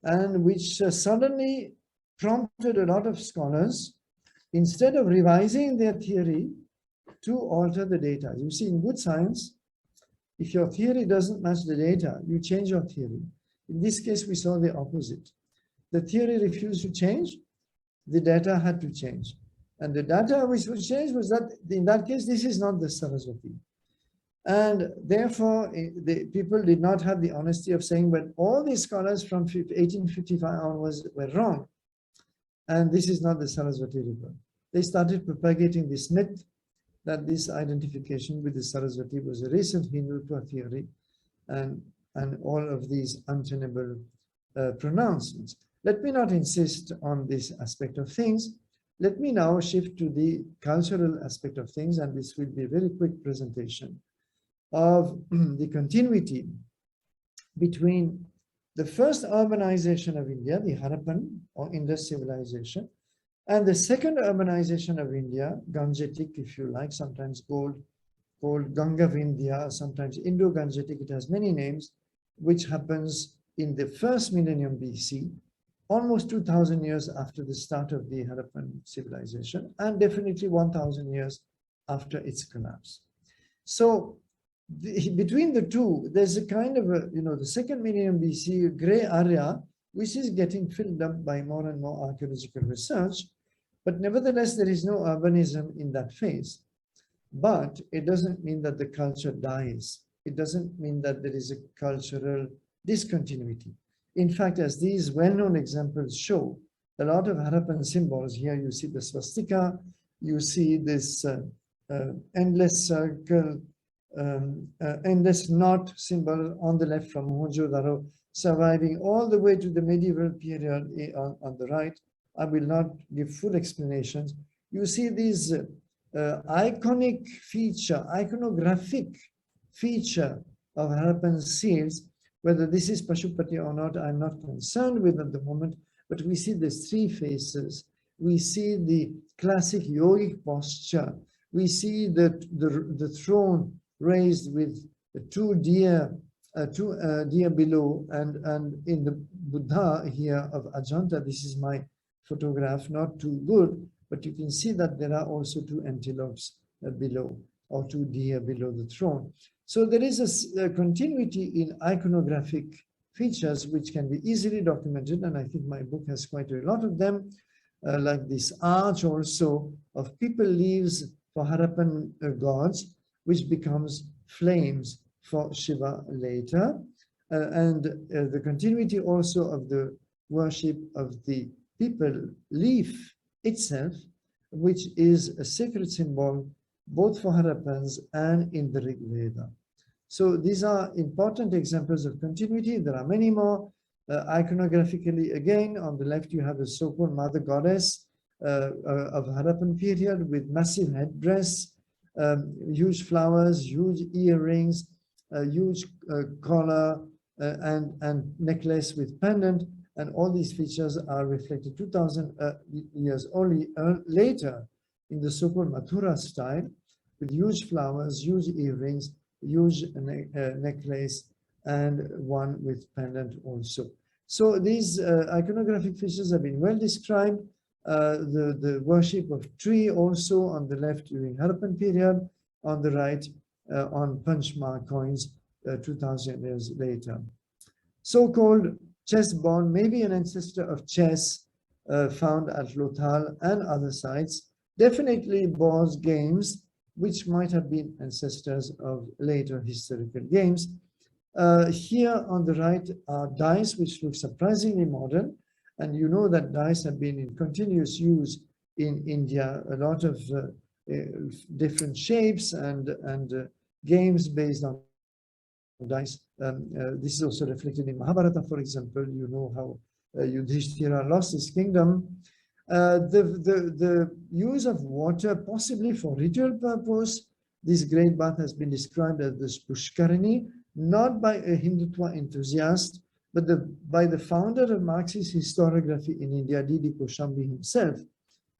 and which suddenly prompted a lot of scholars, instead of revising their theory, to alter the data. You see, in good science, if your theory doesn't match the data, you change your theory. In this case, we saw the opposite. The theory refused to change, the data had to change. And the data which was changed was that, in that case, this is not the Sarasvati. And therefore, the people did not have the honesty of saying, but all these scholars from 1855 onwards were wrong. And this is not the Sarasvati River. They started propagating this myth that this identification with the Sarasvati was a recent Hindutva theory, and all of these untenable pronouncements. Let me not insist on this aspect of things. Let me now shift to the cultural aspect of things, and this will be a very quick presentation of the continuity between the first urbanization of India, the Harappan or Indus civilization, and the second urbanization of India, Gangetic, if you like, sometimes called Ganga-Vindhya, sometimes Indo-Gangetic, it has many names, which happens in the first millennium BC, almost 2,000 years after the start of the Harappan civilization, and definitely 1,000 years after its collapse. So between the two, there's a kind of a, the second millennium BC gray area, which is getting filled up by more and more archaeological research. But nevertheless, there is no urbanism in that phase. But it doesn't mean that the culture dies. It doesn't mean that there is a cultural discontinuity. In fact, as these well-known examples show, a lot of Harappan symbols, here you see the swastika, you see this endless circle, endless knot symbol on the left from Mohenjo-daro, surviving all the way to the medieval period on the right. I will not give full explanations. You see these iconic feature, iconographic feature of Harappan seals. Whether this is Pashupati or not, I'm not concerned with at the moment, but we see the three faces. We see the classic yogic posture. We see the throne raised with two deer below, and in the Buddha here of Ajanta, this is my photograph, not too good, but you can see that there are also two antelopes below, or two deer below the throne. So there is a continuity in iconographic features which can be easily documented, and I think my book has quite a lot of them, like this arch also of people leaves for Harappan gods, which becomes flames for Shiva later, and the continuity also of the worship of the people leaf itself, which is a sacred symbol both for Harappans and in the Rig Veda. So these are important examples of continuity. There are many more. Iconographically, again, on the left, you have the so-called mother goddess of Harappan period with massive headdress, huge flowers, huge earrings, huge collar, and necklace with pendant. And all these features are reflected 2,000 years only later in the so-called Mathura style, with huge flowers, huge earrings, huge necklace, and one with pendant also. So these iconographic features have been well described. The worship of tree also on the left during Harappan period, on the right on Panchma coins 2,000 years later. So-called chess-born, maybe an ancestor of chess found at Lothal and other sites, definitely board games, which might have been ancestors of later historical games. Here on the right are dice, which look surprisingly modern. And you know that dice have been in continuous use in India, a lot of different shapes and games based on dice. This is also reflected in Mahabharata, for example. You know how Yudhishthira lost his kingdom. The use of water, possibly for ritual purpose. This great bath has been described as the Pushkarini, not by a Hindutva enthusiast, but by the founder of Marxist historiography in India, D.D. Koshambi himself,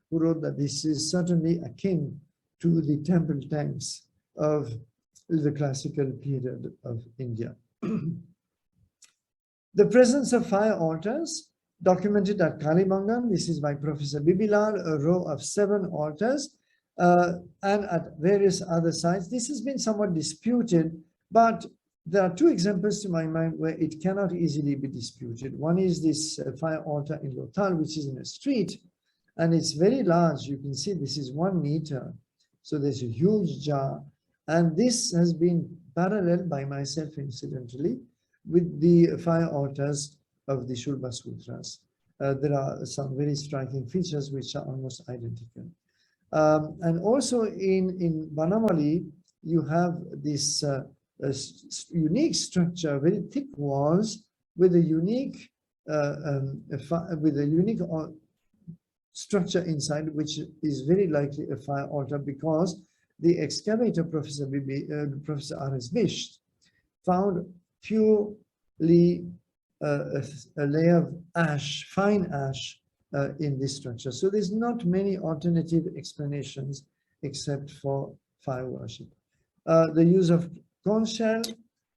who wrote that this is certainly akin to the temple tanks of the classical period of India. The presence of fire altars documented at Kalibangan. This is by Professor Bibilal, a row of 7 altars, and at various other sites. This has been somewhat disputed, but there are 2 examples to my mind where it cannot easily be disputed. One is this fire altar in Lothal, which is in a street, and it's very large. You can see this is 1 meter. So there's a huge jar. And this has been paralleled by myself, incidentally, with the fire altars of the Shulba Sutras. There are some very striking features which are almost identical. And also in Banamali, you have this unique structure, very thick walls with a unique structure inside, which is very likely a fire altar, because the excavator, Professor R.S. Bisht, found purely a layer of ash, fine ash, in this structure. So there's not many alternative explanations except for fire worship. The use of conch shell,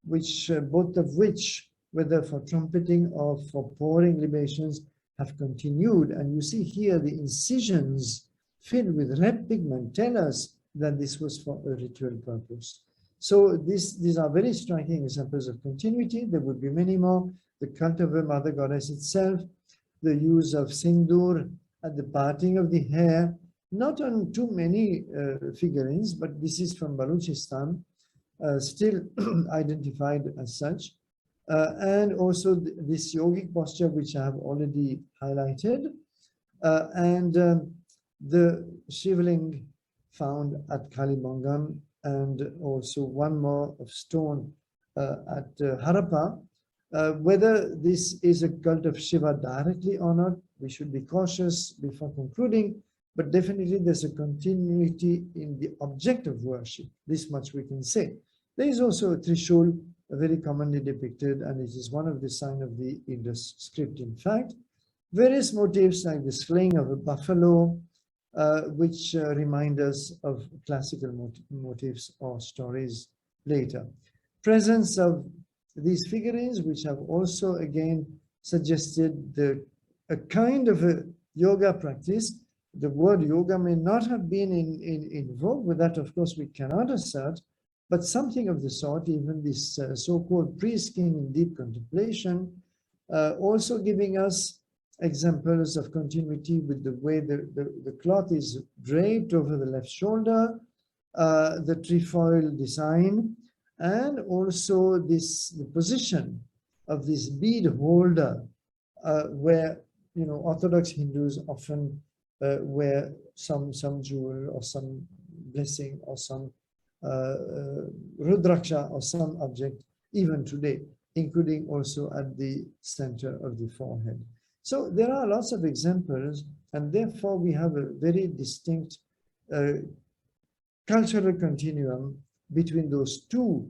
which both of which, whether for trumpeting or for pouring libations, have continued. And you see here the incisions filled with red pigment tell us that this was for a ritual purpose. So these are very striking examples of continuity. There would be many more. The cult of the mother goddess itself, the use of sindoor at the parting of the hair, not on too many figurines, but this is from Balochistan, still identified as such. And also this yogic posture, which I have already highlighted, and the shivling found at Kalibangam, and also one more of stone at Harappa. Whether this is a cult of Shiva directly or not, we should be cautious before concluding, but definitely there's a continuity in the object of worship. This much we can say. There is also a Trishul, very commonly depicted, and it is one of the signs of the Indus script. In fact, various motifs like the slaying of a buffalo, which remind us of classical motifs or stories later. Presence of these figurines, which have also again suggested a kind of a yoga practice. The word yoga may not have been in vogue, but that of course we cannot assert, but something of the sort, even this so-called priest-king in deep contemplation, also giving us examples of continuity with the way the cloth is draped over the left shoulder, the trefoil design, and also the position of this bead holder, where Orthodox Hindus often wear some jewel or some blessing or some rudraksha or some object even today, including also at the center of the forehead. So there are lots of examples, and therefore we have a very distinct cultural continuum between those two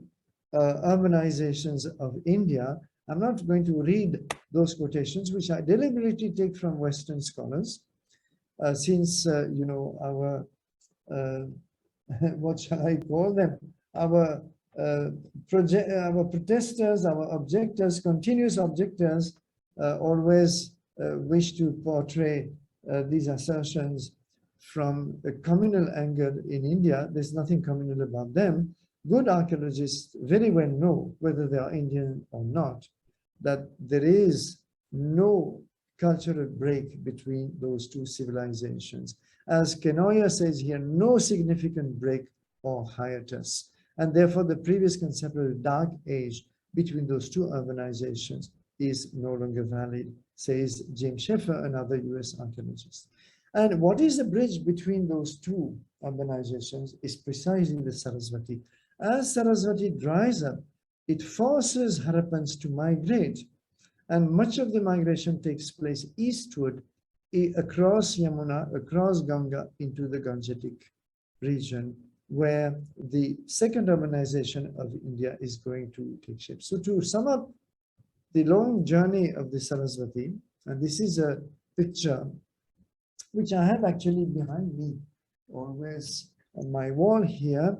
urbanizations of India. I'm not going to read those quotations, which I deliberately take from Western scholars, since our what shall I call them? Our protesters, our objectors, continuous objectors, always wish to portray these assertions from a communal angle in India. There's nothing communal about them. Good archaeologists very well know, whether they are Indian or not, that there is no cultural break between those two civilizations. As Kenoya says here, no significant break or hiatus. And therefore, the previous concept of dark age between those two urbanizations is no longer valid, says James Sheffer, another US archaeologist. And what is the bridge between those two urbanizations is precisely the Sarasvati. As Sarasvati dries up, it forces Harappans to migrate, and much of the migration takes place eastward, across Yamuna, across Ganga, into the Gangetic region, where the second urbanization of India is going to take shape. So to sum up the long journey of the Sarasvati, and this is a picture which I have actually behind me, always on my wall here.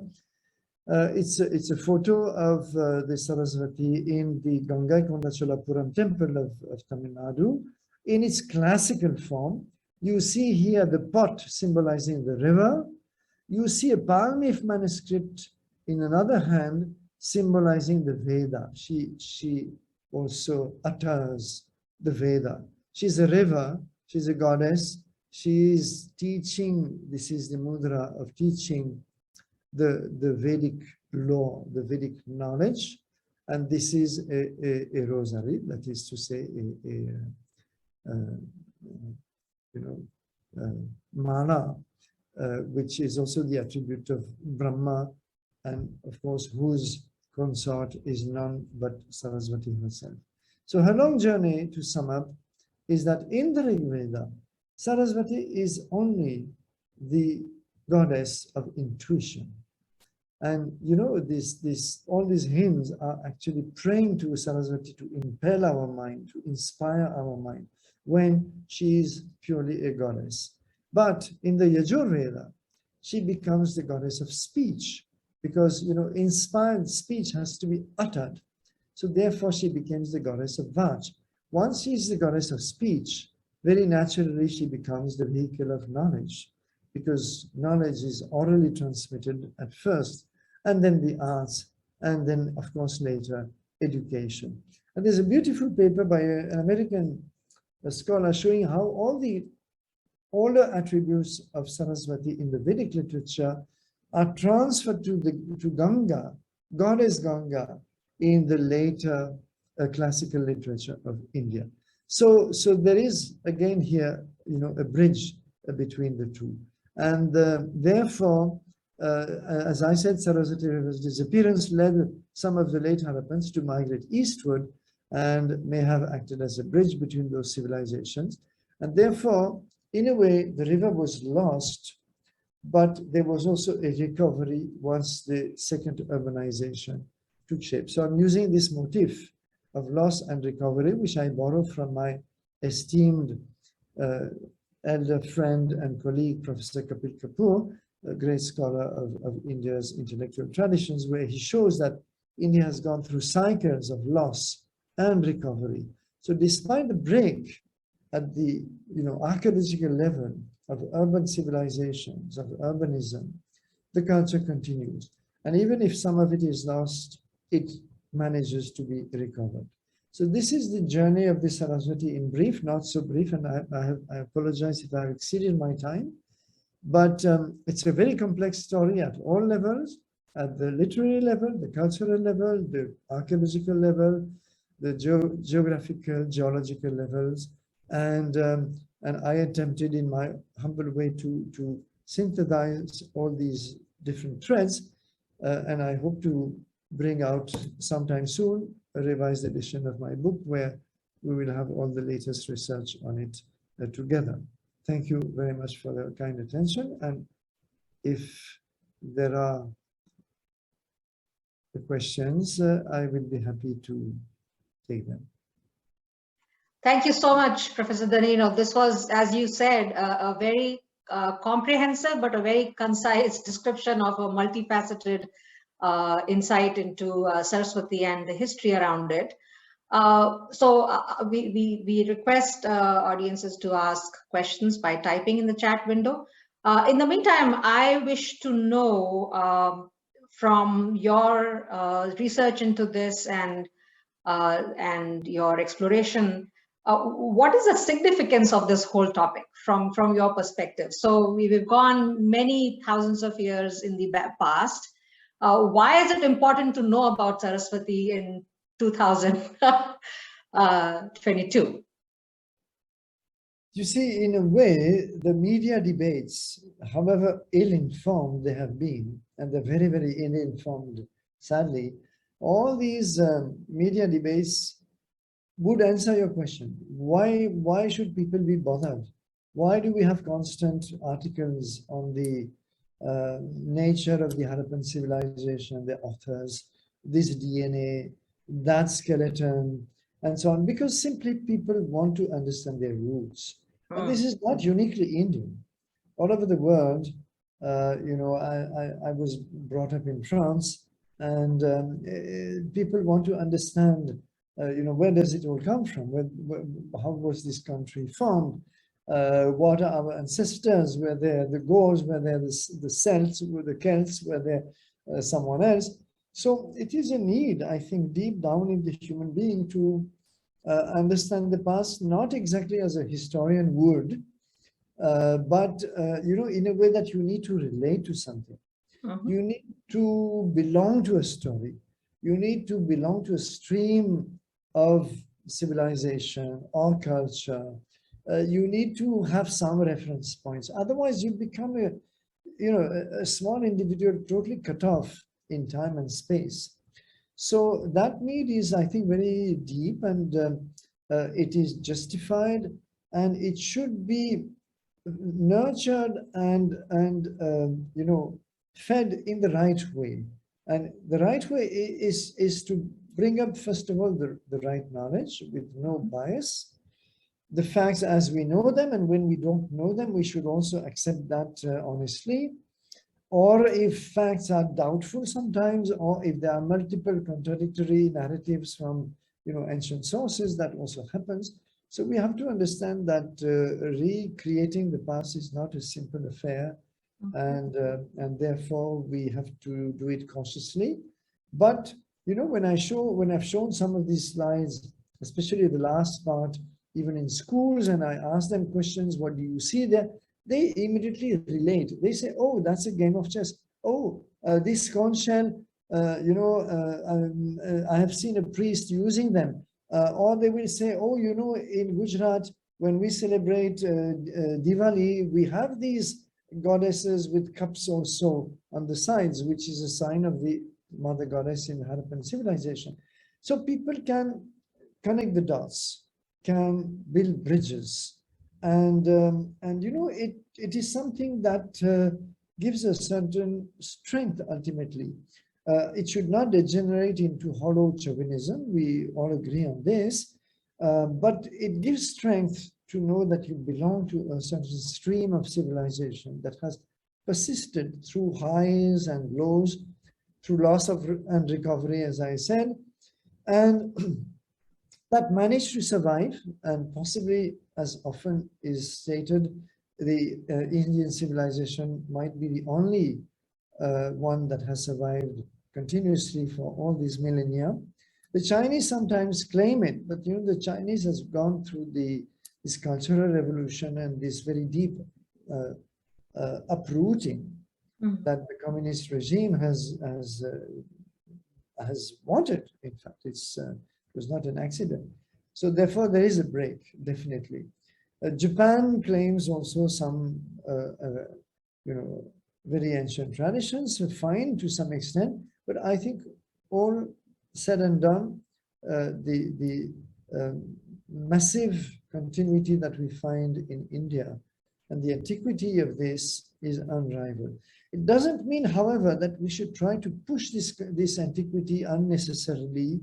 It's a photo of the Sarasvati in the Gangai-Kondacholapuram temple of Tamil Nadu in its classical form. You see here the pot symbolizing the river. You see a palm leaf manuscript in another hand symbolizing the Veda. She also utters the Veda. She's a river, she's a goddess. She is teaching, this is the mudra of teaching the Vedic law, the Vedic knowledge, and this is a rosary, that is to say mala, which is also the attribute of Brahma, and of course whose consort is none but Sarasvati herself. So her long journey, to sum up, is that in the Rig Veda, Sarasvati is only the goddess of intuition. And you know, all these hymns are actually praying to Sarasvati to impel our mind, to inspire our mind, when she is purely a goddess. But in the Yajurveda, she becomes the goddess of speech, because you know, inspired speech has to be uttered. So therefore, she becomes the goddess of Vaj. Once she is the goddess of speech, very naturally she becomes the vehicle of knowledge, because knowledge is orally transmitted at first, and then the arts, and then, of course, later, education. And there's a beautiful paper by an American scholar showing how all the older attributes of Sarasvati in the Vedic literature are transferred to Ganga, goddess Ganga, in the later classical literature of India. So there is, again here, you know, a bridge between the two. And therefore, as I said, Sarasvati River's disappearance led some of the late Harappans to migrate eastward and may have acted as a bridge between those civilizations. And therefore, in a way, the river was lost, but there was also a recovery once the second urbanization took shape. So I'm using this motif of loss and recovery, which I borrow from my esteemed elder friend and colleague, Professor Kapil Kapoor, a great scholar of India's intellectual traditions, where he shows that India has gone through cycles of loss and recovery. So despite the break at the archaeological level of urban civilizations, of urbanism, the culture continues. And even if some of it is lost, it manages to be recovered. So this is the journey of the Sarasvati in brief, not so brief, and I apologize if I have exceeded my time. But it's a very complex story at all levels, at the literary level, the cultural level, the archaeological level, the geographical, geological levels. And I attempted in my humble way to synthesize all these different threads. And I hope to bring out sometime soon a revised edition of my book where we will have all the latest research on it together. Thank you very much for your kind attention. And if there are questions, I will be happy to take them. Thank you so much, Professor Danino. This was, as you said, a very comprehensive but a very concise description of a multifaceted insight into Sarasvati and the history around it. We request audiences to ask questions by typing in the chat window. In the meantime, I wish to know from your research into this and your exploration, what is the significance of this whole topic from your perspective? So we've gone many thousands of years in the past. Why is it important to know about Sarasvati in 2022? You see, in a way, the media debates, however ill-informed they have been, and they're very, very ill-informed, sadly, all these media debates would answer your question. Why should people be bothered? Why do we have constant articles on the nature of the Harappan civilization, the authors, this DNA, that skeleton, and so on? Because simply people want to understand their roots. And this is not uniquely Indian. All over the world, I was brought up in France, and people want to understand, where does it all come from? How was this country formed? What are our ancestors? Were there the Gauls? Were there the Celts? Were the Celts? Were there someone else? So it is a need, I think, deep down in the human being to understand the past, not exactly as a historian would, but in a way that you need to relate to something. You need to belong to a story. You need to belong to a stream of civilization or culture. You need to have some reference points. Otherwise, you become a small individual totally cut off in time and space. So that need is, I think, very deep, and it is justified, and it should be nurtured and you know, fed in the right way. And the right way is to bring up, first of all, the right knowledge with no bias, the facts as we know them, and when we don't know them, we should also accept that honestly. Or if facts are doubtful sometimes, or if there are multiple contradictory narratives from, you know, ancient sources, that also happens. So we have to understand that recreating the past is not a simple affair, and therefore we have to do it cautiously. But you know, when I've shown some of these slides, especially the last part, even in schools, and I ask them questions, what do you see there? They immediately relate. They say, oh, that's a game of chess. Oh, this conch shell, you know, I have seen a priest using them. Or they will say, oh, you know, in Gujarat, when we celebrate Diwali, we have these goddesses with cups also on the sides, which is a sign of the mother goddess in Harappan civilization. So people can connect the dots, can build bridges, and you know, it is something that gives a certain strength ultimately. It should not degenerate into hollow chauvinism. We all agree on this, but it gives strength to know that you belong to a certain stream of civilization that has persisted through highs and lows, through loss of and recovery, as I said, and that managed to survive, and possibly, as often is stated, the Indian civilization might be the only one that has survived continuously for all these millennia. The Chinese sometimes claim it, but you know, the Chinese has gone through this cultural revolution and this very deep uprooting that the communist regime has wanted. In fact, it was not an accident. So therefore, there is a break, definitely. Japan claims also some, you know, very ancient traditions, fine to some extent, but I think all said and done, the massive continuity that we find in India and the antiquity of this is unrivaled. It doesn't mean, however, that we should try to push this antiquity unnecessarily,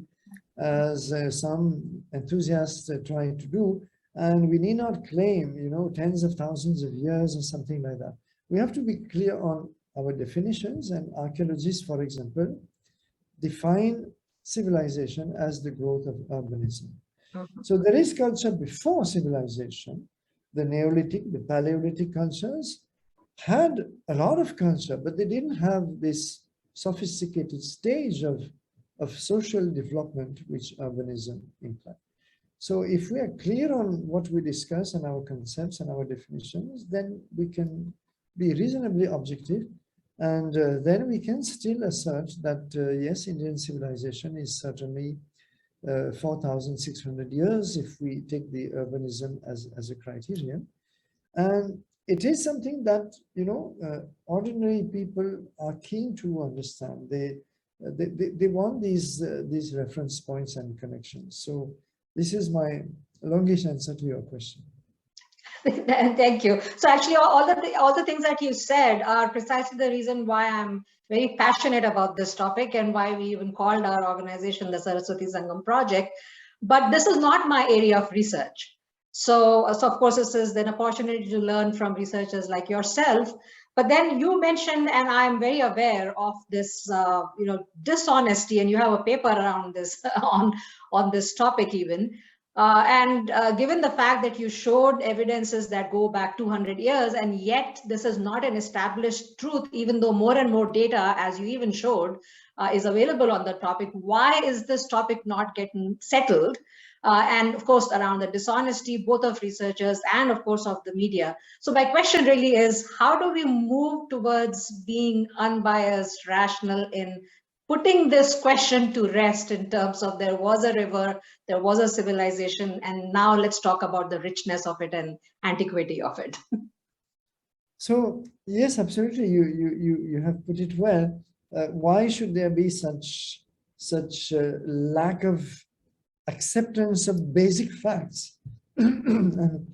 as some enthusiasts try to do, and we need not claim, you know, tens of thousands of years or something like that. We have to be clear on our definitions, and archaeologists, for example, define civilization as the growth of urbanism. So there is culture before civilization. The Neolithic, the Paleolithic cultures had a lot of culture, but they didn't have this sophisticated stage of social development which urbanism implies. So if we are clear on what we discuss and our concepts and our definitions, then we can be reasonably objective, and then we can still assert that yes, Indian civilization is certainly 4,600 years if we take the urbanism as a criterion. And it is something that, you know, ordinary people are keen to understand. They want these reference points and connections. So this is my longish answer to your question. Thank you. So actually, all the things that you said are precisely the reason why I'm very passionate about this topic and why we even called our organization the Saraswati Sangam Project. But this is not my area of research. So of course, this is an opportunity to learn from researchers like yourself. But then you mentioned, and I'm very aware of this, you know, dishonesty, and you have a paper around this on this topic even. Given the fact that you showed evidences that go back 200 years, and yet this is not an established truth, even though more and more data, as you even showed, is available on the topic, why is this topic not getting settled? And of course, around the dishonesty, both of researchers and of course of the media. So my question really is, how do we move towards being unbiased, rational in putting this question to rest in terms of there was a river, there was a civilization, and now let's talk about the richness of it and antiquity of it. So yes, absolutely, you have put it well. Why should there be such lack of acceptance of basic facts? And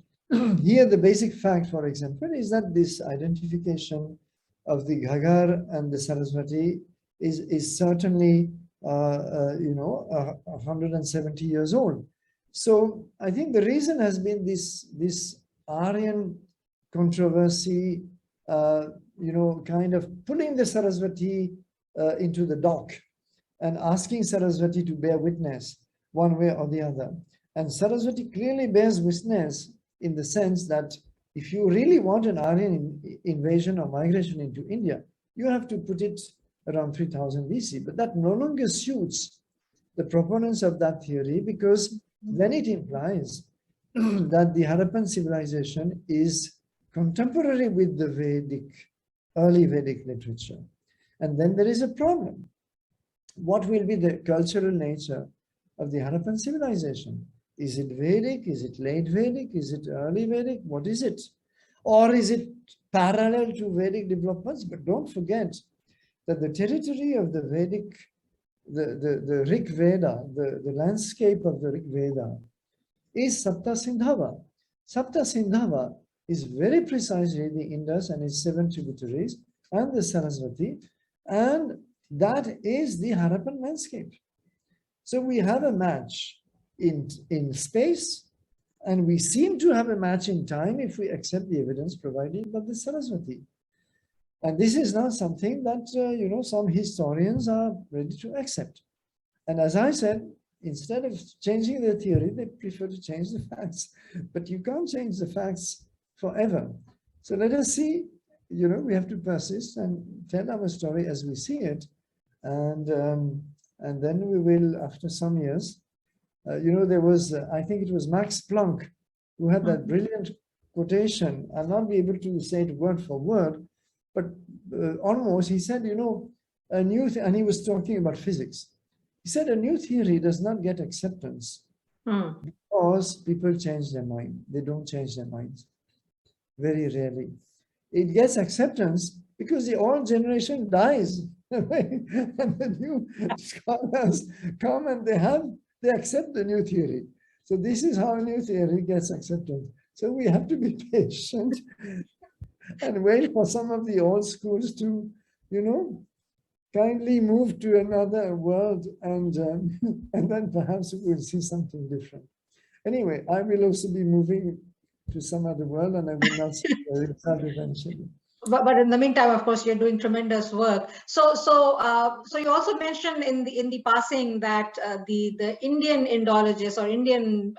here the basic fact, for example, is that this identification of the Ghaggar and the Sarasvati is certainly 170 years old. So I think the reason has been this Aryan controversy, kind of pulling the Sarasvati into the dock and asking Sarasvati to bear witness one way or the other. And Sarasvati clearly bears witness in the sense that if you really want an Aryan invasion or migration into India, you have to put it around 3000 BC. But that no longer suits the proponents of that theory, because then it implies that the Harappan civilization is contemporary with the early Vedic literature. And then there is a problem. What will be the cultural nature of the Harappan civilization? Is it Vedic? Is it late Vedic? Is it early Vedic? What is it? Or is it parallel to Vedic developments? But don't forget that the territory of the Vedic, the Rig Veda, the landscape of the Rig Veda is Sapta Sindhava. Sapta Sindhava is very precisely the Indus and its 7 tributaries and the Sarasvati, and that is the Harappan landscape. So we have a match in space, and we seem to have a match in time if we accept the evidence provided by the Sarasvati. And this is not something that, some historians are ready to accept. And as I said, instead of changing their theory, they prefer to change the facts. But you can't change the facts forever. So let us see, we have to persist and tell our story as we see it. And then we will, after some years, there was, I think it was Max Planck, who had that brilliant quotation. I'll not be able to say it word for word, but almost, he said, a new, and he was talking about physics. He said a new theory does not get acceptance because people change their mind. They don't change their minds, very rarely. It gets acceptance because the old generation dies, and the new scholars come and they accept the new theory. So this is how a new theory gets acceptance. So we have to be patient and wait for some of the old schools to, kindly move to another world, and then perhaps we'll see something different. Anyway, I will also be moving to some other world, and I will not see the result eventually. But in the meantime, of course, you're doing tremendous work. So you also mentioned in the passing that the Indian Indologists or Indian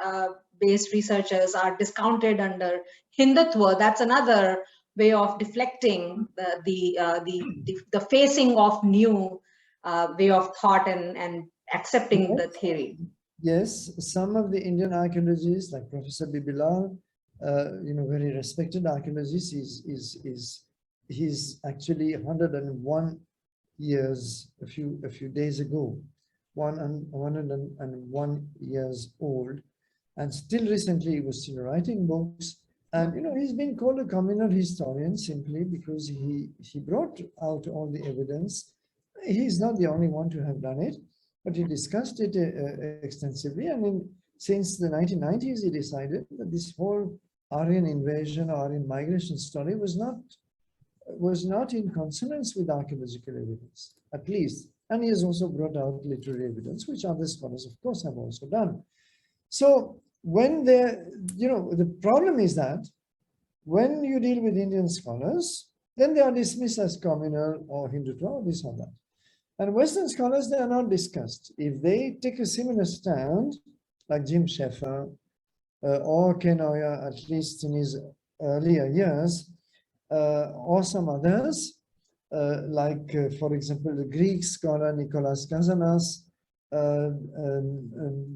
based researchers are discounted under Hindutva. That's another way of deflecting the facing of new way of thought and accepting the theory. Yes, some of the Indian archaeologists, like Professor Bibilal, very respected archaeologist, he's actually 101 years a few days ago, 101 years old, and still recently he was still writing books. And he's been called a communal historian simply because he brought out all the evidence. He's not the only one to have done it, but he discussed it extensively. I mean, since the 1990s, he decided that this whole Aryan invasion or Aryan migration story was not in consonance with archaeological evidence, at least. And he has also brought out literary evidence, which other scholars, of course, have also done. So when the problem is that when you deal with Indian scholars, then they are dismissed as communal or Hindutva or this or that. And Western scholars, they are not discussed. If they take a similar stand, like Jim Sheffer or Ken Oya, at least in his earlier years, or some others, for example, the Greek scholar Nicholas Kazanas,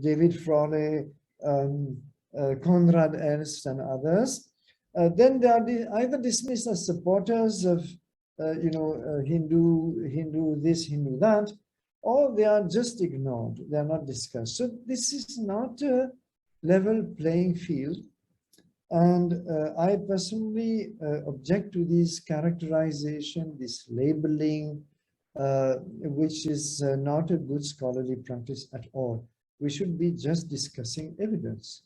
David Frawley, Konrad Ernst, and others, then they are either dismissed as supporters of Hindu this, Hindu that, or they are just ignored. They are not discussed. So this is not a level playing field. And I personally object to this characterization, this labeling, which is not a good scholarly practice at all. We should be just discussing evidence.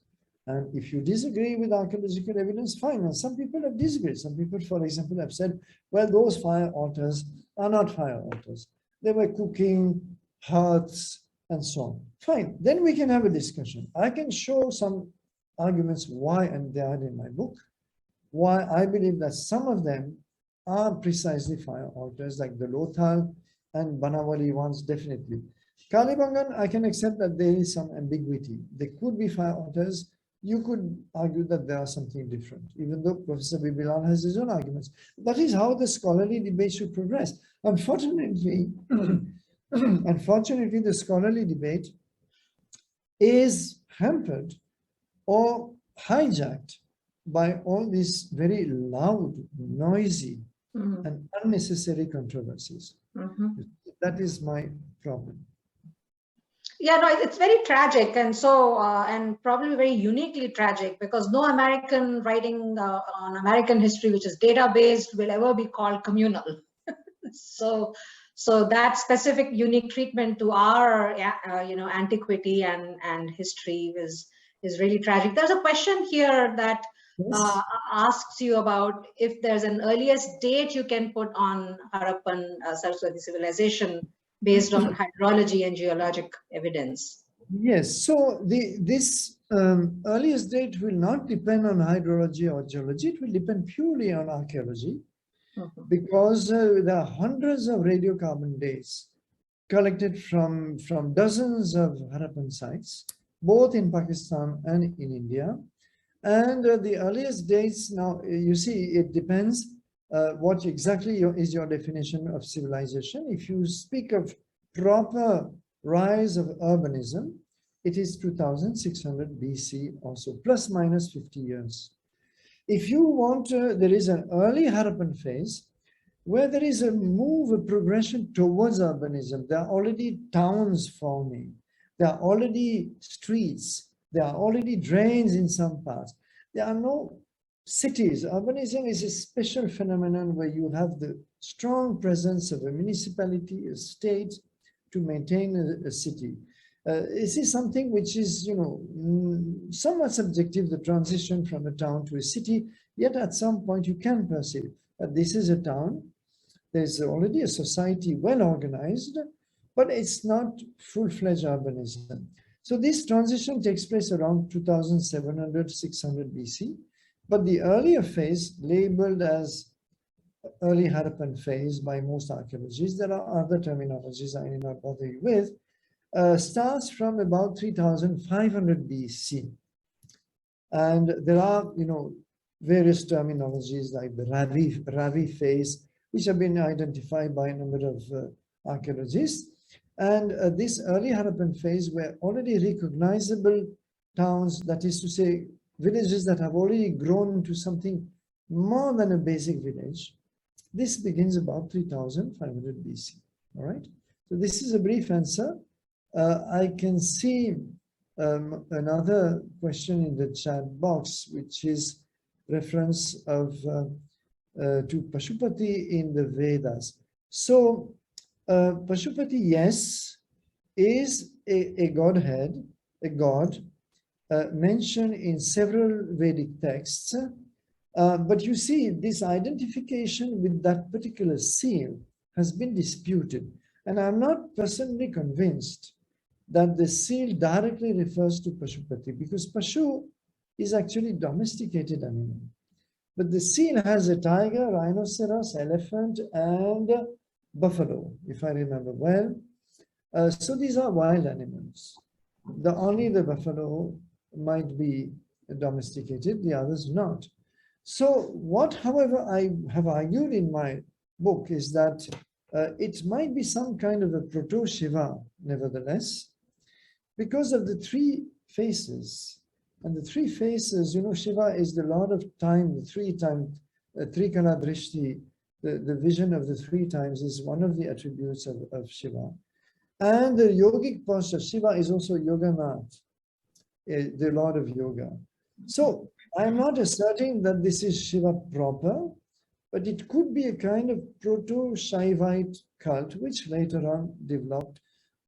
And if you disagree with archaeological evidence, fine. And some people have disagreed. Some people, for example, have said, well, those fire altars are not fire altars. They were cooking hearths and so on. Fine. Then we can have a discussion. I can show some arguments why, and they are in my book, why I believe that some of them are precisely fire altars, like the Lothal and Banawali ones, definitely. Kalibangan, I can accept that there is some ambiguity. They could be fire altars. You could argue that there are something different, even though Professor Bibilal has his own arguments. That is how the scholarly debate should progress. Unfortunately, the scholarly debate is hampered or hijacked by all these very loud, noisy, and unnecessary controversies. That is my problem. Yeah, no, it's very tragic, and so and probably very uniquely tragic, because no American writing on American history, which is data-based, will ever be called communal. So that specific unique treatment to our antiquity and history is really tragic. There's a question here that asks you about if there's an earliest date you can put on Harappan Saraswati civilization based on hydrology and geologic evidence. Yes, so this earliest date will not depend on hydrology or geology. It will depend purely on archaeology, because there are hundreds of radiocarbon dates collected from dozens of Harappan sites, both in Pakistan and in India. And the earliest dates, now you see, it depends what exactly is your definition of civilization. If you speak of proper rise of urbanism, it is 2600 BC also, plus minus 50 years. If you want, there is an early Harappan phase where there is a move, a progression towards urbanism. There are already towns forming. There are already streets. There are already drains in some parts. There are no cities. Urbanism is a special phenomenon where you have the strong presence of a municipality, a state, to maintain a city. This is something which is, somewhat subjective, the transition from a town to a city, yet at some point you can perceive that this is a town. There's already a society well organized, but it's not full-fledged urbanism. So this transition takes place around 2700, 600 BC, but the earlier phase, labeled as early Harappan phase by most archaeologists, there are other terminologies I need not bother you with, starts from about 3500 BC. And there are, various terminologies like the Ravi phase, which have been identified by a number of archaeologists. And this early Harappan phase were already recognizable towns, that is to say, villages that have already grown into something more than a basic village. This begins about 3500 BC, all right? So this is a brief answer. I can see another question in the chat box, which is reference of to Pashupati in the Vedas. So Pashupati, yes, is a godhead, a god mentioned in several Vedic texts. But you see, this identification with that particular seal has been disputed. And I'm not personally convinced that the seal directly refers to Pashupati, because Pashu is actually domesticated animal. But the seal has a tiger, rhinoceros, elephant, and buffalo, if I remember well. So these are wild animals. Only the buffalo might be domesticated, the others not. So what, however, I have argued in my book is that it might be some kind of a proto-Shiva, nevertheless, because of the three faces. And the three faces, Shiva is the Lord of time, the Trikala Drishti, the vision of the three times is one of the attributes of Shiva. And the yogic posture, Shiva is also Yoganath, the Lord of Yoga. So I'm not asserting that this is Shiva proper, but it could be a kind of proto-Shaivite cult, which later on developed,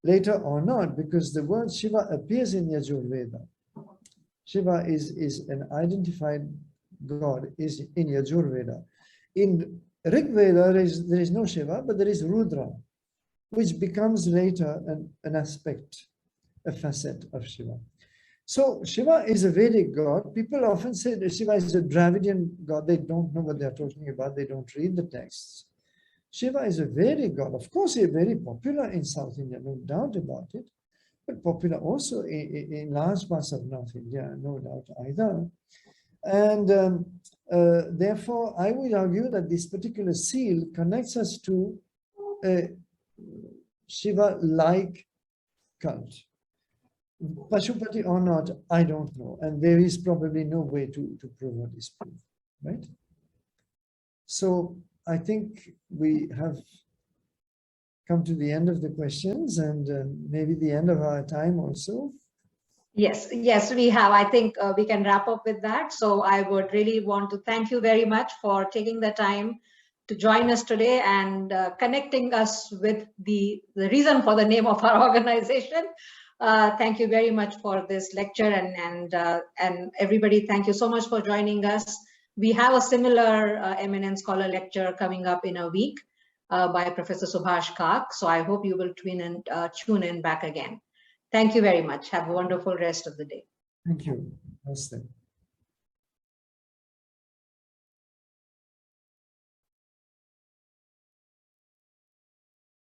later or not, because the word Shiva appears in Yajurveda. Shiva is an identified god is in Yajurveda. In Rig Veda, there is no Shiva, but there is Rudra, which becomes later an aspect, a facet of Shiva. So Shiva is a Vedic god. People often say that Shiva is a Dravidian god. They don't know what they're talking about. They don't read the texts. Shiva is a Vedic god. Of course, he's very popular in South India, no doubt about it, but popular also in large parts of North India, no doubt either. And therefore, I would argue that this particular seal connects us to a Shiva-like cult. Pashupati or not, I don't know. And there is probably no way to prove or disprove, right? So I think we have come to the end of the questions and maybe the end of our time also. Yes, we have. I think we can wrap up with that. So I would really want to thank you very much for taking the time to join us today and connecting us with the reason for the name of our organization. Thank you very much for this lecture, and everybody, thank you so much for joining us. We have a similar eminent scholar lecture coming up in a week by Professor Subhash Kak. So I hope you will tune in back again. Thank you very much. Have a wonderful rest of the day. Thank you. Namaste.